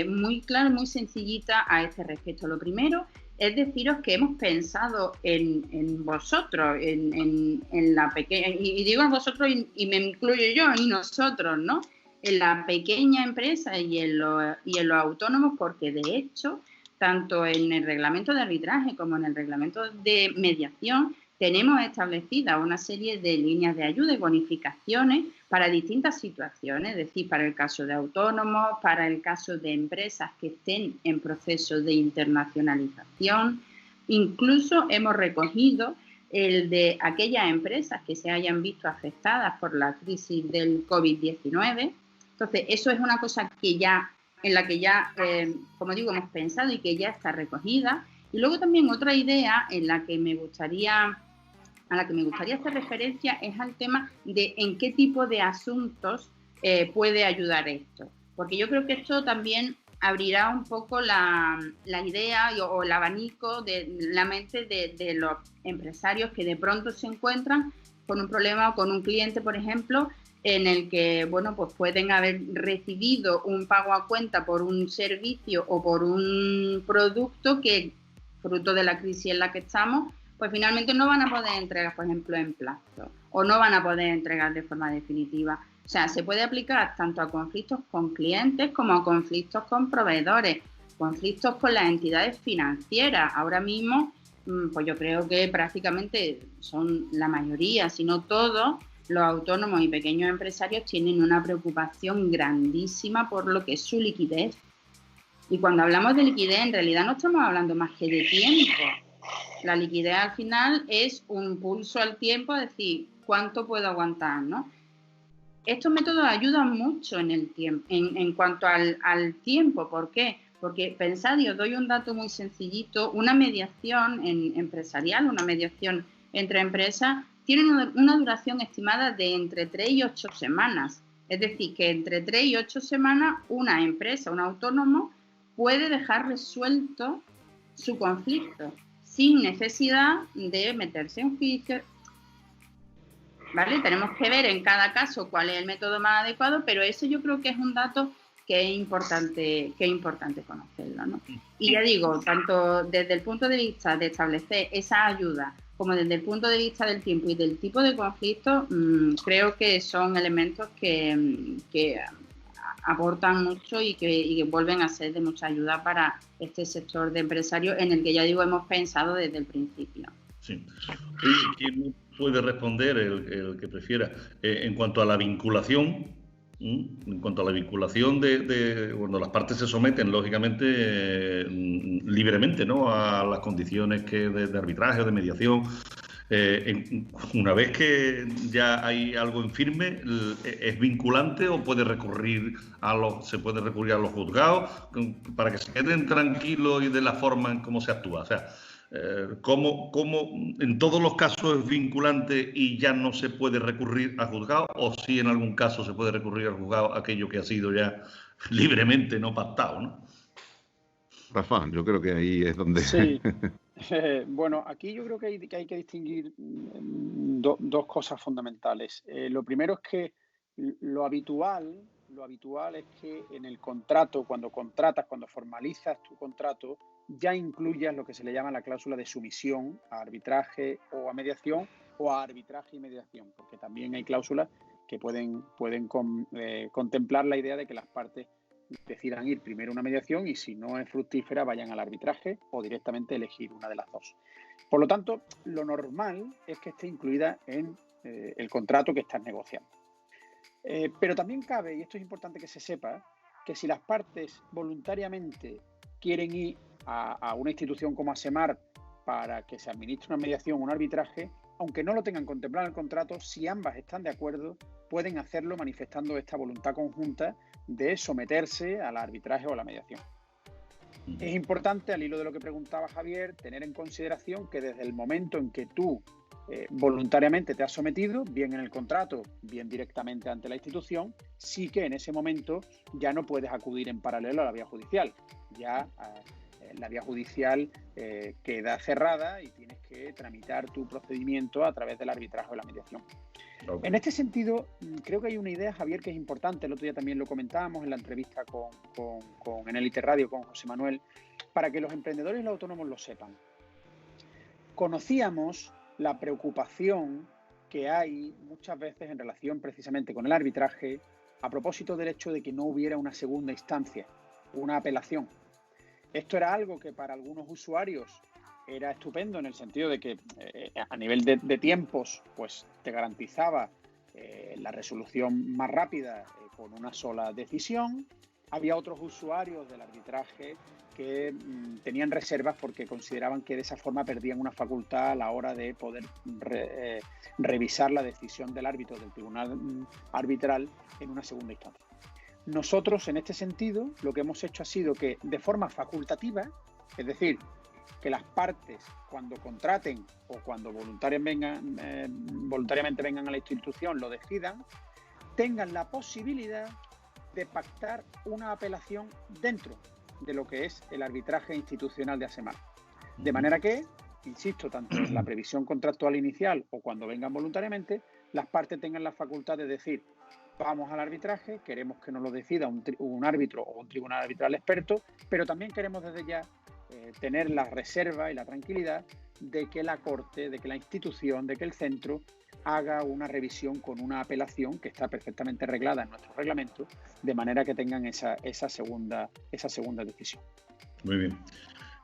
muy claras, muy sencillitas a este respecto. Lo primero es deciros que hemos pensado en vosotros, en la pequeña, y digo vosotros y me incluyo yo, y nosotros, ¿no? En la pequeña empresa y en los autónomos, porque de hecho, tanto en el reglamento de arbitraje como en el reglamento de mediación, tenemos establecida una serie de líneas de ayuda y bonificaciones para distintas situaciones, es decir, para el caso de autónomos, para el caso de empresas que estén en proceso de internacionalización. Incluso hemos recogido el de aquellas empresas que se hayan visto afectadas por la crisis del COVID-19. Entonces, eso es una cosa que ya, en la que ya, como digo, hemos pensado y que ya está recogida. Y luego también otra idea a la que me gustaría hacer referencia es al tema de en qué tipo de asuntos puede ayudar esto. Porque yo creo que esto también abrirá un poco la idea o el abanico de la mente de los empresarios que de pronto se encuentran con un problema o con un cliente, por ejemplo, en el que, bueno, pues pueden haber recibido un pago a cuenta por un servicio o por un producto que, fruto de la crisis en la que estamos, pues finalmente no van a poder entregar, por ejemplo, en plazo, o no van a poder entregar de forma definitiva. O sea, se puede aplicar tanto a conflictos con clientes como a conflictos con proveedores, conflictos con las entidades financieras. Ahora mismo, pues yo creo que prácticamente son la mayoría, si no todos, los autónomos y pequeños empresarios tienen una preocupación grandísima por lo que es su liquidez. Y cuando hablamos de liquidez, en realidad no estamos hablando más que de tiempo. La liquidez al final es un pulso al tiempo, es decir, cuánto puedo aguantar, ¿no? Estos métodos ayudan mucho en el tiempo, en cuanto al tiempo. ¿Por qué? Porque pensad, y os doy un dato muy sencillito, una mediación empresarial, una mediación entre empresas, tiene una duración estimada de entre 3 y 8 semanas. Es decir, que entre 3 y 8 semanas una empresa, un autónomo, puede dejar resuelto su conflicto sin necesidad de meterse en juicio. ¿Vale? Tenemos que ver en cada caso cuál es el método más adecuado, pero eso yo creo que es un dato que es importante conocerlo, ¿no? Y ya digo, tanto desde el punto de vista de establecer esa ayuda como desde el punto de vista del tiempo y del tipo de conflicto, creo que son elementos que aportan mucho y que vuelven a ser de mucha ayuda para este sector de empresarios en el que, ya digo, hemos pensado desde el principio. Sí. ¿Quién puede responder, el que prefiera? En cuanto a la vinculación, cuando las partes se someten, lógicamente, libremente, ¿no?, a las condiciones de arbitraje o de mediación. Una vez que ya hay algo en firme, ¿es vinculante o se puede recurrir a los juzgados para que se queden tranquilos y de la forma en cómo se actúa? O sea, ¿cómo en todos los casos es vinculante y ya no se puede recurrir a juzgado, o si en algún caso se puede recurrir al juzgado aquello que ha sido ya libremente no pactado, ¿no? Rafa, yo creo que ahí es donde... Sí. Bueno, aquí yo creo que hay que distinguir dos cosas fundamentales. Lo primero es que lo habitual es que en el contrato, cuando formalizas tu contrato, ya incluyas lo que se le llama la cláusula de sumisión a arbitraje o a mediación, o a arbitraje y mediación, porque también hay cláusulas que pueden contemplar la idea de que las partes decidan ir primero a una mediación y, si no es fructífera, vayan al arbitraje o directamente elegir una de las dos. Por lo tanto, lo normal es que esté incluida en el contrato que estás negociando. Pero también cabe, y esto es importante que se sepa, que si las partes voluntariamente quieren ir a una institución como ASEMAR para que se administre una mediación o un arbitraje, aunque no lo tengan contemplado en el contrato, si ambas están de acuerdo, pueden hacerlo manifestando esta voluntad conjunta de someterse al arbitraje o a la mediación. Es importante, al hilo de lo que preguntaba Javier, tener en consideración que desde el momento en que tú voluntariamente te has sometido, bien en el contrato, bien directamente ante la institución, sí que en ese momento ya no puedes acudir en paralelo a la vía judicial. Ya la vía judicial queda cerrada y tienes que tramitar tu procedimiento a través del arbitraje o la mediación. Okay. En este sentido, creo que hay una idea, Javier, que es importante. El otro día también lo comentábamos en la entrevista en Elite Radio con José Manuel, para que los emprendedores y los autónomos lo sepan. Conocíamos la preocupación que hay muchas veces en relación precisamente con el arbitraje a propósito del hecho de que no hubiera una segunda instancia, una apelación. Esto era algo que para algunos usuarios era estupendo en el sentido de que a nivel de tiempos pues te garantizaba la resolución más rápida con una sola decisión. Había otros usuarios del arbitraje que tenían reservas porque consideraban que de esa forma perdían una facultad a la hora de poder revisar la decisión del árbitro del tribunal arbitral en una segunda instancia. Nosotros, en este sentido, lo que hemos hecho ha sido que de forma facultativa, es decir, que las partes, cuando contraten o cuando voluntariamente vengan a la institución, lo decidan, tengan la posibilidad de pactar una apelación dentro de lo que es el arbitraje institucional de ASEMAR. De manera que, insisto, tanto en la previsión contractual inicial o cuando vengan voluntariamente, las partes tengan la facultad de decir: vamos al arbitraje, queremos que nos lo decida un árbitro o un tribunal arbitral experto, pero también queremos desde ya tener la reserva y la tranquilidad de que la Corte, de que la institución, de que el centro haga una revisión con una apelación que está perfectamente reglada en nuestro reglamento, de manera que tengan esa segunda decisión. Muy bien.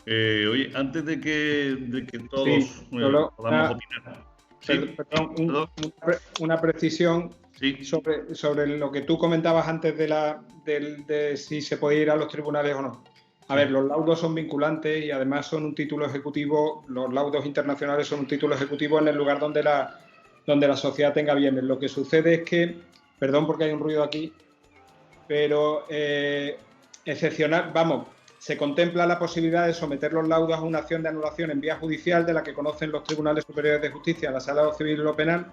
Oye, antes de que todos podamos opinar. Perdón, una precisión. Sí. Sobre lo que tú comentabas antes de si se puede ir a los tribunales o no. A ver, los laudos son vinculantes y además son un título ejecutivo. Los laudos internacionales son un título ejecutivo en el lugar donde la sociedad tenga bienes. Lo que sucede es que, perdón porque hay un ruido aquí, pero se contempla la posibilidad de someter los laudos a una acción de anulación en vía judicial de la que conocen los tribunales superiores de justicia, la sala de lo civil y lo penal,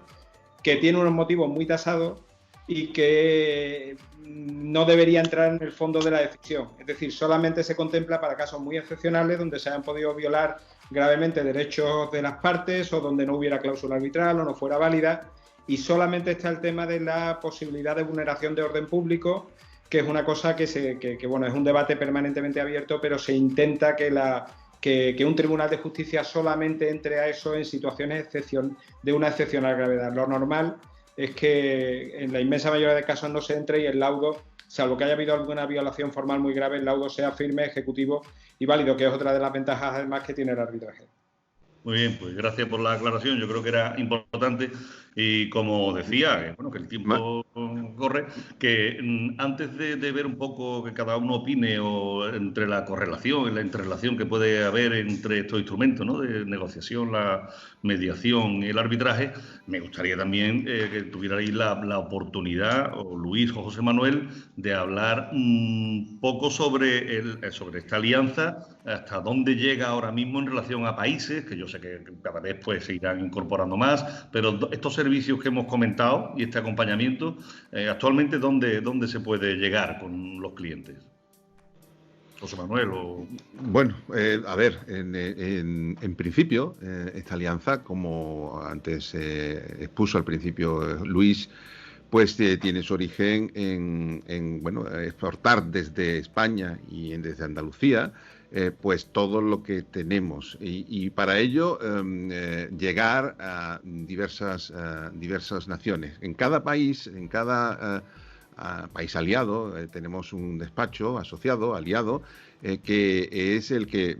que tiene unos motivos muy tasados y que no debería entrar en el fondo de la decisión. Es decir, solamente se contempla para casos muy excepcionales donde se hayan podido violar gravemente derechos de las partes o donde no hubiera cláusula arbitral o no fuera válida, y solamente está el tema de la posibilidad de vulneración de orden público, que es una cosa que es un debate permanentemente abierto, pero se intenta que un tribunal de justicia solamente entre a eso en situaciones de una excepcional gravedad. Lo normal es que en la inmensa mayoría de casos no se entre y el laudo, salvo que haya habido alguna violación formal muy grave, el laudo sea firme, ejecutivo y válido, que es otra de las ventajas además que tiene el arbitraje. Muy bien, pues gracias por la aclaración. Yo creo que era importante y, como decía, que el tiempo corre, que antes de ver un poco que cada uno opine o entre la correlación y la interrelación que puede haber entre estos instrumentos, ¿no?, de negociación, la mediación y el arbitraje, me gustaría también que tuvierais la oportunidad, o Luis o José Manuel, de hablar un poco sobre esta alianza, hasta dónde llega ahora mismo en relación a países, que yo sé que cada vez pues se irán incorporando más, pero estos servicios que hemos comentado y este acompañamiento, actualmente ¿dónde se puede llegar con los clientes? José Manuel. Bueno, a ver, en principio, esta alianza, como antes expuso al principio Luis, pues tiene su origen en exportar desde España y desde Andalucía, pues todo lo que tenemos, y para ello llegar a diversas naciones. En cada país, país aliado, tenemos un despacho asociado, aliado, que es el que,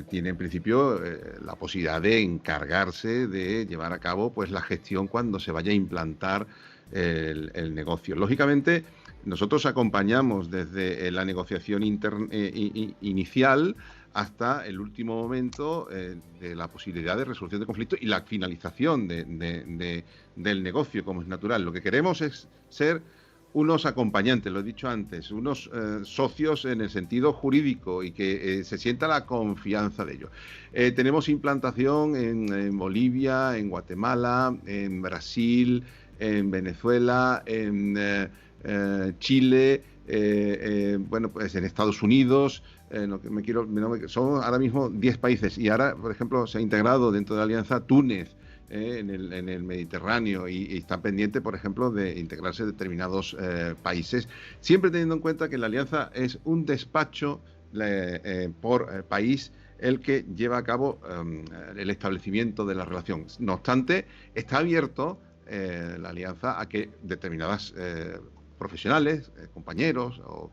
tiene en principio la posibilidad de encargarse de llevar a cabo pues la gestión cuando se vaya a implantar el negocio. Lógicamente, nosotros acompañamos desde la negociación inicial hasta el último momento de la posibilidad de resolución de conflictos y la finalización del negocio, como es natural. Lo que queremos es ser unos acompañantes, lo he dicho antes, unos socios en el sentido jurídico y que se sienta la confianza de ellos. Tenemos implantación en Bolivia, en Guatemala, en Brasil, en Venezuela, en Chile, bueno, pues en Estados Unidos. Son ahora mismo 10 países y ahora, por ejemplo, se ha integrado dentro de la alianza Túnez. En el Mediterráneo y está pendiente, por ejemplo, de integrarse determinados países, siempre teniendo en cuenta que la alianza es un despacho por país el que lleva a cabo el establecimiento de la relación. No obstante, está abierto la alianza a que determinadas profesionales, compañeros o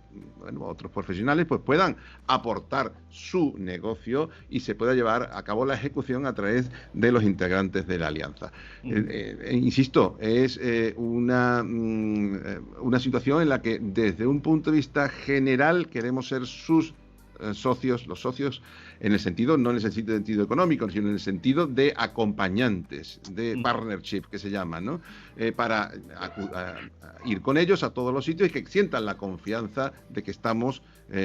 otros profesionales, pues puedan aportar su negocio y se pueda llevar a cabo la ejecución a través de los integrantes de la alianza. Insisto, es una situación en la que desde un punto de vista general queremos ser sus socios, los socios en el sentido, no en el sentido económico, sino en el sentido de acompañantes, de partnership que se llama, ¿no? Para ir con ellos a todos los sitios y que sientan la confianza de que estamos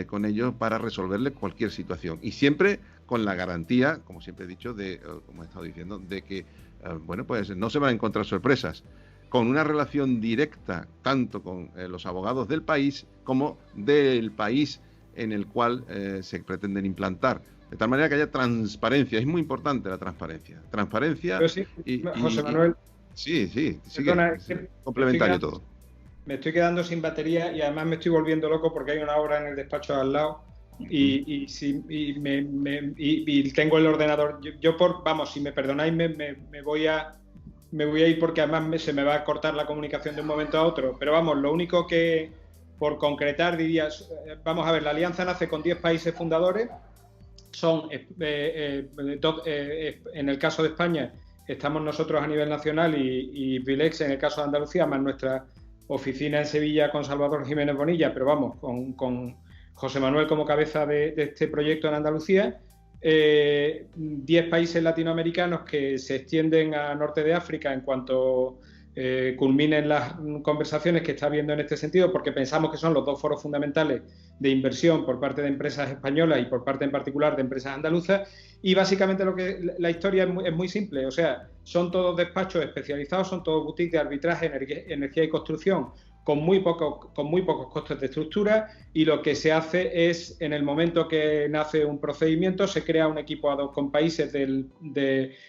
con ellos para resolverle cualquier situación. Y siempre con la garantía, como siempre he dicho, como he estado diciendo, de que, bueno, pues no se van a encontrar sorpresas, con una relación directa tanto con los abogados del país como del país en el cual se pretenden implantar. De tal manera que haya transparencia. Es muy importante la transparencia. Transparencia sí, José Manuel. Sí, perdona, complementario todo. Me estoy quedando sin batería y además me estoy volviendo loco porque hay una obra en el despacho de al lado y tengo el ordenador. Vamos, si me perdonáis, me voy a ir porque además se me va a cortar la comunicación de un momento a otro. Pero vamos, lo único que, por concretar, diría, vamos a ver, la alianza nace con 10 países fundadores. Son, en el caso de España, estamos nosotros a nivel nacional y Vilex en el caso de Andalucía, más nuestra oficina en Sevilla con Salvador Jiménez Bonilla, pero vamos, con José Manuel como cabeza de este proyecto en Andalucía. 10 países latinoamericanos que se extienden a norte de África en cuanto culminen las conversaciones que está habiendo en este sentido, porque pensamos que son los dos foros fundamentales de inversión por parte de empresas españolas y por parte en particular de empresas andaluzas. Y básicamente la historia es muy simple, o sea, son todos despachos especializados, son todos boutiques de arbitraje, energía y construcción con muy pocos costes de estructura, y lo que se hace es, en el momento que nace un procedimiento, se crea un equipo ad hoc con países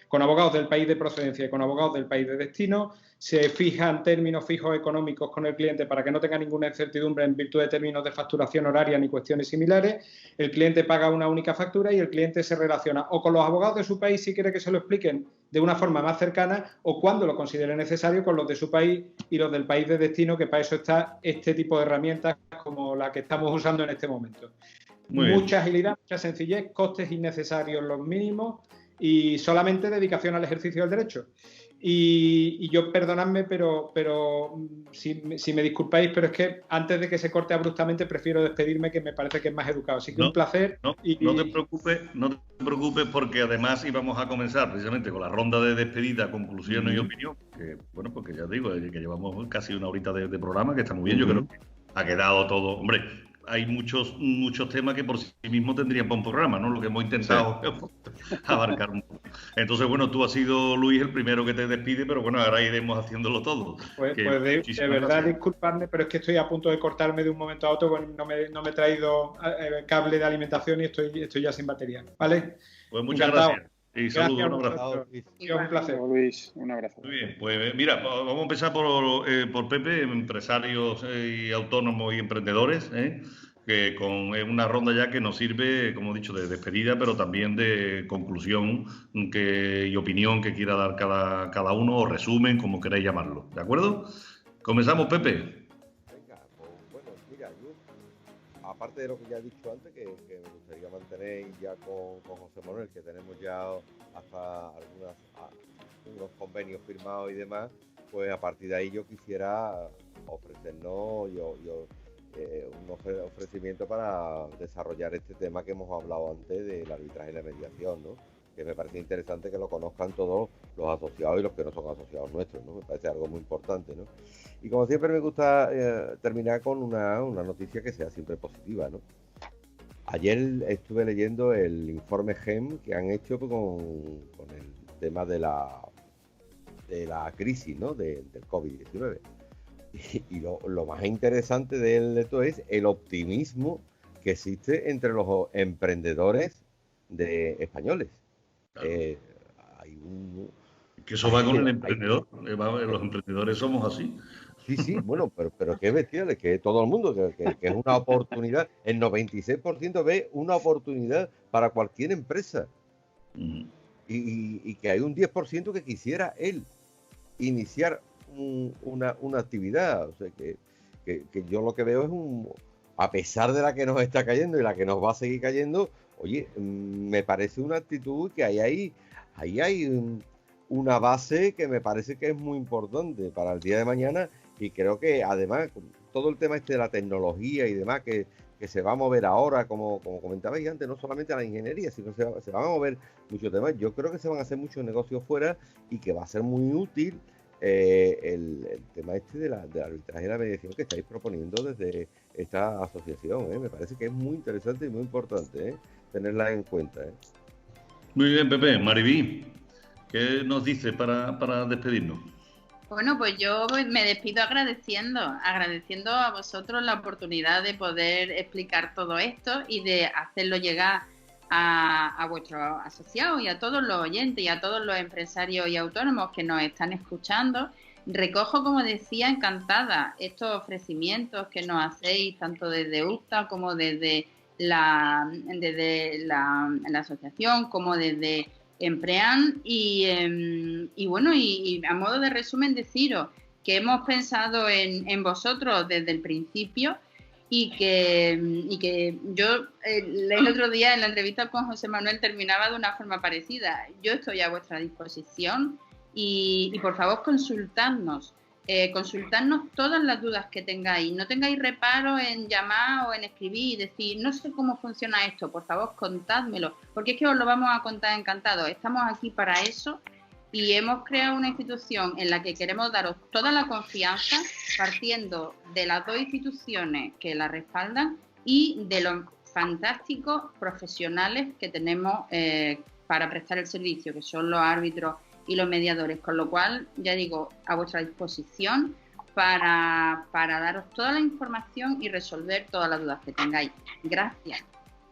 con abogados del país de procedencia y con abogados del país de destino. Se fijan términos fijos económicos con el cliente para que no tenga ninguna incertidumbre en virtud de términos de facturación horaria ni cuestiones similares. El cliente paga una única factura y el cliente se relaciona o con los abogados de su país si quiere que se lo expliquen de una forma más cercana, o cuando lo considere necesario con los de su país y los del país de destino, que para eso está este tipo de herramientas como la que estamos usando en este momento. Mucha agilidad, mucha sencillez, costes innecesarios los mínimos y solamente dedicación al ejercicio del derecho. Y yo, perdonadme, pero si me disculpáis, pero es que antes de que se corte abruptamente prefiero despedirme, que me parece que es más educado. Así que un placer. No te preocupes, porque además íbamos a comenzar precisamente con la ronda de despedida, conclusiones y opinión, que bueno, porque ya digo, que llevamos casi una horita de programa, que está muy bien. Yo creo que ha quedado todo, hombre. Hay muchos temas que por sí mismos tendrían para un programa, ¿no? Lo que hemos intentado abarcar un poco. Entonces, bueno, tú has sido, Luis, el primero que te despide, pero bueno, ahora iremos haciéndolo todo. Pues de verdad, disculpadme, pero es que estoy a punto de cortarme de un momento a otro, pues no me he traído cable de alimentación y estoy ya sin batería, ¿vale? Pues muchas gracias. Y saludos, un abrazo. Un placer. Luis, un abrazo. Muy bien, pues mira, vamos a empezar por Pepe, empresarios y autónomos y emprendedores, que con una ronda ya que nos sirve, como he dicho, de despedida, pero también de conclusión y opinión que quiera dar cada uno, o resumen, como queráis llamarlo. ¿De acuerdo? Comenzamos, Pepe. Venga, pues bueno, mira, yo, aparte de lo que ya he dicho antes, que me gustaría mantener ya con José Manuel, que tenemos ya hasta unos convenios firmados y demás, pues a partir de ahí yo quisiera ofrecernos un ofrecimiento para desarrollar este tema que hemos hablado antes del arbitraje y la mediación, ¿no? que me parece interesante que lo conozcan todos los asociados y los que no son asociados nuestros, ¿no? Me parece algo muy importante, ¿no? Y como siempre me gusta terminar con una noticia que sea siempre positiva, ¿no? Ayer estuve leyendo el informe GEM que han hecho con el tema de la crisis, ¿no? Del COVID-19. Y lo más interesante de todo es el optimismo que existe entre los emprendedores españoles. Claro. Hay que eso va con el emprendedor. Los emprendedores somos así. Sí, bueno, pero qué bestial, es que todo el mundo, que es una oportunidad. El 96% ve una oportunidad para cualquier empresa. Y que hay un 10% que quisiera él iniciar una actividad. O sea, que yo lo que veo es a pesar de la que nos está cayendo y la que nos va a seguir cayendo, oye, me parece una actitud que ahí hay una base que me parece que es muy importante para el día de mañana, y creo que además todo el tema de la tecnología y demás que se va a mover ahora, como comentabais antes, no solamente a la ingeniería, sino se van a mover muchos temas. Yo creo que se van a hacer muchos negocios fuera y que va a ser muy útil el tema del arbitraje y la mediación que estáis proponiendo desde esta asociación. Me parece que es muy interesante y muy importante tenerla en cuenta. Muy bien, Pepe. Maribí, ¿qué nos dice para despedirnos? Bueno, pues yo me despido agradeciendo a vosotros la oportunidad de poder explicar todo esto y de hacerlo llegar a vuestros asociados y a todos los oyentes y a todos los empresarios y autónomos que nos están escuchando. Recojo, como decía, encantada estos ofrecimientos que nos hacéis tanto desde UCTA como desde la asociación, como desde Emprean, y bueno, y a modo de resumen deciros que hemos pensado en vosotros desde el principio y que yo el otro día en la entrevista con José Manuel terminaba de una forma parecida. Yo estoy a vuestra disposición y por favor consultadnos todas las dudas que tengáis. No tengáis reparo en llamar o en escribir y decir, no sé cómo funciona esto, por favor contádmelo, porque es que os lo vamos a contar encantados. Estamos aquí para eso y hemos creado una institución en la que queremos daros toda la confianza, partiendo de las dos instituciones que la respaldan y de los fantásticos profesionales que tenemos para prestar el servicio, que son los árbitros y los mediadores, con lo cual, ya digo, a vuestra disposición para daros toda la información y resolver todas las dudas que tengáis. Gracias.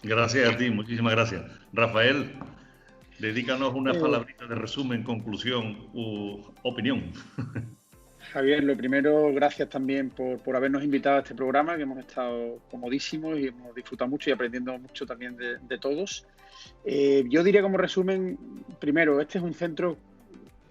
Gracias a ti, muchísimas gracias. Rafael, dedícanos unas palabritas de resumen, conclusión u opinión. Javier, lo primero, gracias también por habernos invitado a este programa, que hemos estado comodísimos y hemos disfrutado mucho y aprendiendo mucho también de todos. Yo diría como resumen, primero, este es un centro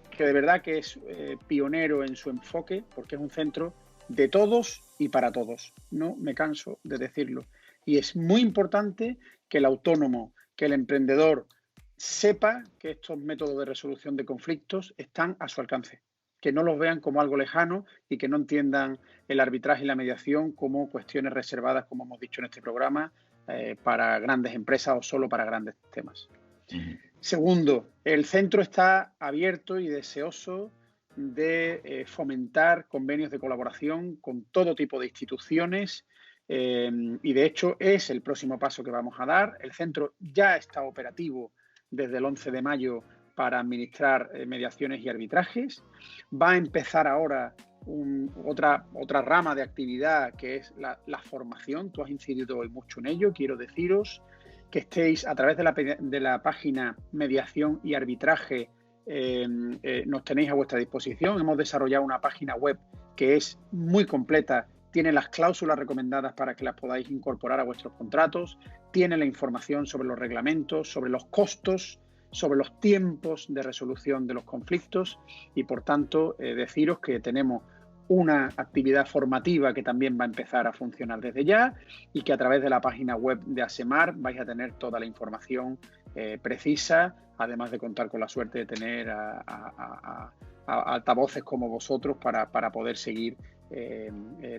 que de verdad que es pionero en su enfoque, porque es un centro de todos y para todos. No me canso de decirlo. Y es muy importante que el autónomo, que el emprendedor sepa que estos métodos de resolución de conflictos están a su alcance, que no los vean como algo lejano y que no entiendan el arbitraje y la mediación como cuestiones reservadas, como hemos dicho en este programa, para grandes empresas o solo para grandes temas. Segundo, el centro está abierto y deseoso de fomentar convenios de colaboración con todo tipo de instituciones y de hecho es el próximo paso que vamos a dar. El centro ya está operativo desde el 11 de mayo para administrar mediaciones y arbitrajes. Va a empezar ahora otra rama de actividad que es la formación. Tú has incidido hoy mucho en ello. Quiero deciros que estéis a través de la página Mediación y Arbitraje, nos tenéis a vuestra disposición. Hemos desarrollado una página web que es muy completa, tiene las cláusulas recomendadas para que las podáis incorporar a vuestros contratos, tiene la información sobre los reglamentos, sobre los costos, sobre los tiempos de resolución de los conflictos y, por tanto, deciros que tenemos una actividad formativa que también va a empezar a funcionar desde ya y que a través de la página web de ASEMAR vais a tener toda la información precisa, además de contar con la suerte de tener a altavoces como vosotros para poder seguir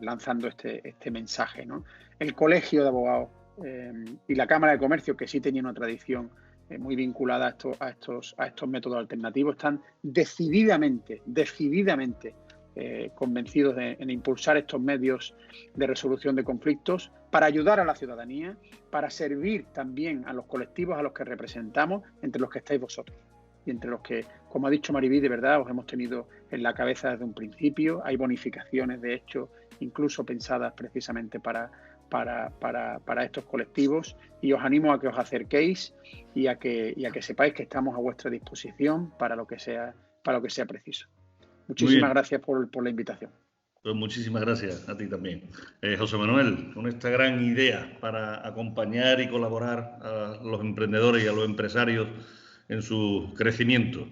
lanzando este mensaje, ¿no? El Colegio de Abogados y la Cámara de Comercio, que sí tenía una tradición muy vinculada a estos métodos alternativos, están decididamente convencidos en impulsar estos medios de resolución de conflictos para ayudar a la ciudadanía, para servir también a los colectivos a los que representamos, entre los que estáis vosotros y entre los que, como ha dicho Mariví, de verdad os hemos tenido en la cabeza desde un principio. Hay bonificaciones, de hecho, incluso pensadas precisamente para estos colectivos, y os animo a que os acerquéis y a que sepáis que estamos a vuestra disposición para lo que sea preciso. Muchísimas gracias por la invitación. Pues muchísimas gracias a ti también. José Manuel, con esta gran idea para acompañar y colaborar a los emprendedores y a los empresarios en su crecimiento.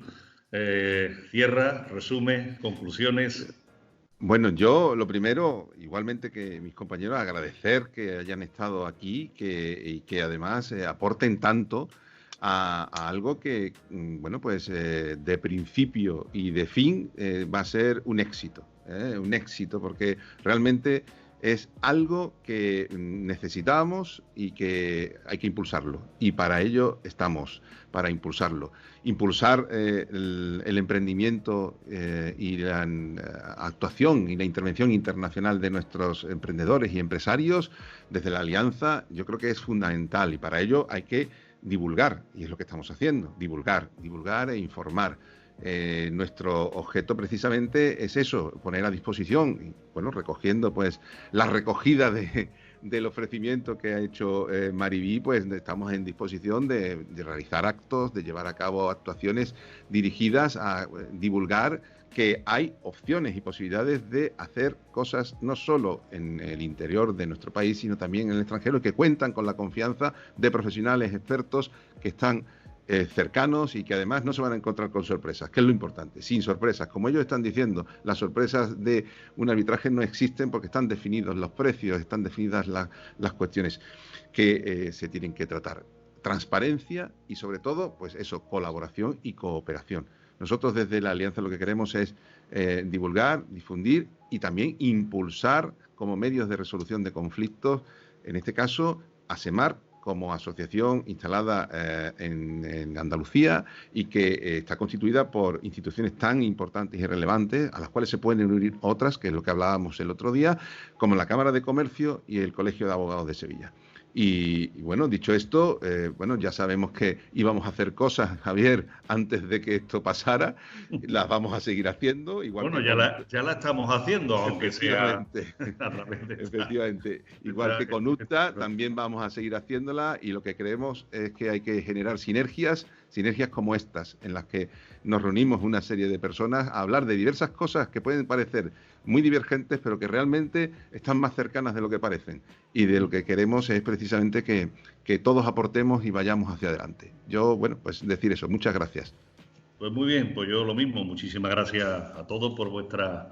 Cierra, resume, conclusiones. Bueno, yo lo primero, igualmente que mis compañeros, agradecer que hayan estado aquí y que además aporten tanto a algo que, bueno, pues de principio y de fin va a ser un éxito porque realmente es algo que necesitamos y que hay que impulsarlo. Y para ello estamos, para impulsarlo. Impulsar el emprendimiento y la actuación y la intervención internacional de nuestros emprendedores y empresarios desde la Alianza, yo creo que es fundamental. Y para ello hay que divulgar, y es lo que estamos haciendo, divulgar e informar. Nuestro objeto precisamente es eso, poner a disposición, y, bueno, recogiendo pues la recogida del ofrecimiento que ha hecho Mariví, pues estamos en disposición de realizar actos, de llevar a cabo actuaciones dirigidas a divulgar que hay opciones y posibilidades de hacer cosas no solo en el interior de nuestro país, sino también en el extranjero, que cuentan con la confianza de profesionales expertos que están cercanos y que además no se van a encontrar con sorpresas, que es lo importante, sin sorpresas. Como ellos están diciendo, las sorpresas de un arbitraje no existen porque están definidos los precios, están definidas las cuestiones que se tienen que tratar. Transparencia y, sobre todo, pues eso, colaboración y cooperación. Nosotros desde la Alianza lo que queremos es divulgar, difundir y también impulsar como medios de resolución de conflictos, en este caso, ASEMAR, como asociación instalada en Andalucía y que está constituida por instituciones tan importantes y relevantes, a las cuales se pueden unir otras, que es lo que hablábamos el otro día, como la Cámara de Comercio y el Colegio de Abogados de Sevilla. Y bueno, dicho esto, bueno, ya sabemos que íbamos a hacer cosas, Javier, antes de que esto pasara. Las vamos a seguir haciendo. Igual bueno, ya la estamos haciendo, aunque sea a través de efectivamente. Igual que con UTA, también vamos a seguir haciéndola, y lo que creemos es que hay que generar sinergias como estas, en las que nos reunimos una serie de personas a hablar de diversas cosas que pueden parecer muy divergentes, pero que realmente están más cercanas de lo que parecen. Y de lo que queremos es precisamente que todos aportemos y vayamos hacia adelante. Yo, bueno, pues decir eso. Muchas gracias. Pues muy bien, pues yo lo mismo. Muchísimas gracias a todos por vuestra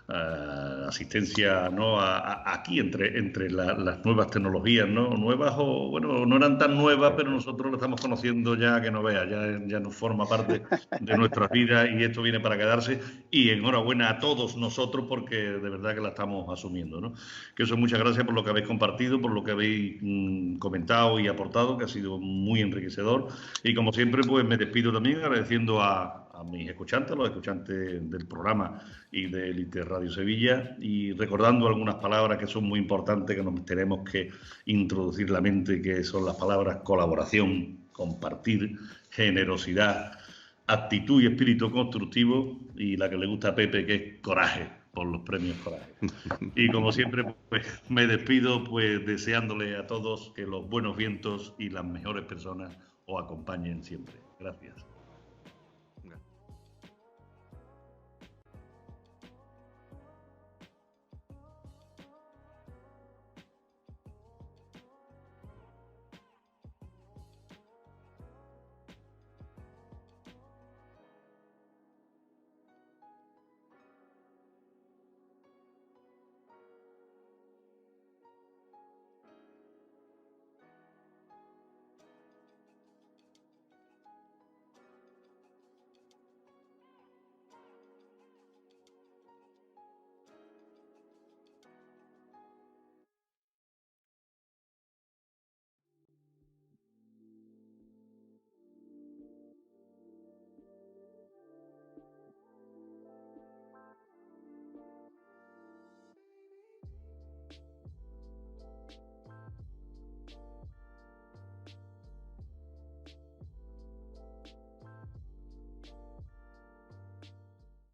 asistencia, ¿no? Aquí entre las nuevas tecnologías, ¿no? Nuevas o, bueno, no eran tan nuevas, pero nosotros lo estamos conociendo ya, que no veas, ya nos forma parte de nuestras vidas y esto viene para quedarse. Y enhorabuena a todos nosotros, porque de verdad que la estamos asumiendo, ¿no? Que eso, muchas gracias por lo que habéis compartido, por lo que habéis comentado y aportado, que ha sido muy enriquecedor. Y como siempre, pues me despido también agradeciendo a mis escuchantes, los escuchantes del programa y del Interradio Sevilla, y recordando algunas palabras que son muy importantes, que nos tenemos que introducir la mente, que son las palabras colaboración, compartir, generosidad, actitud y espíritu constructivo, y la que le gusta a Pepe, que es coraje, por los premios Coraje. Y como siempre, pues me despido pues deseándole a todos que los buenos vientos y las mejores personas os acompañen siempre. Gracias.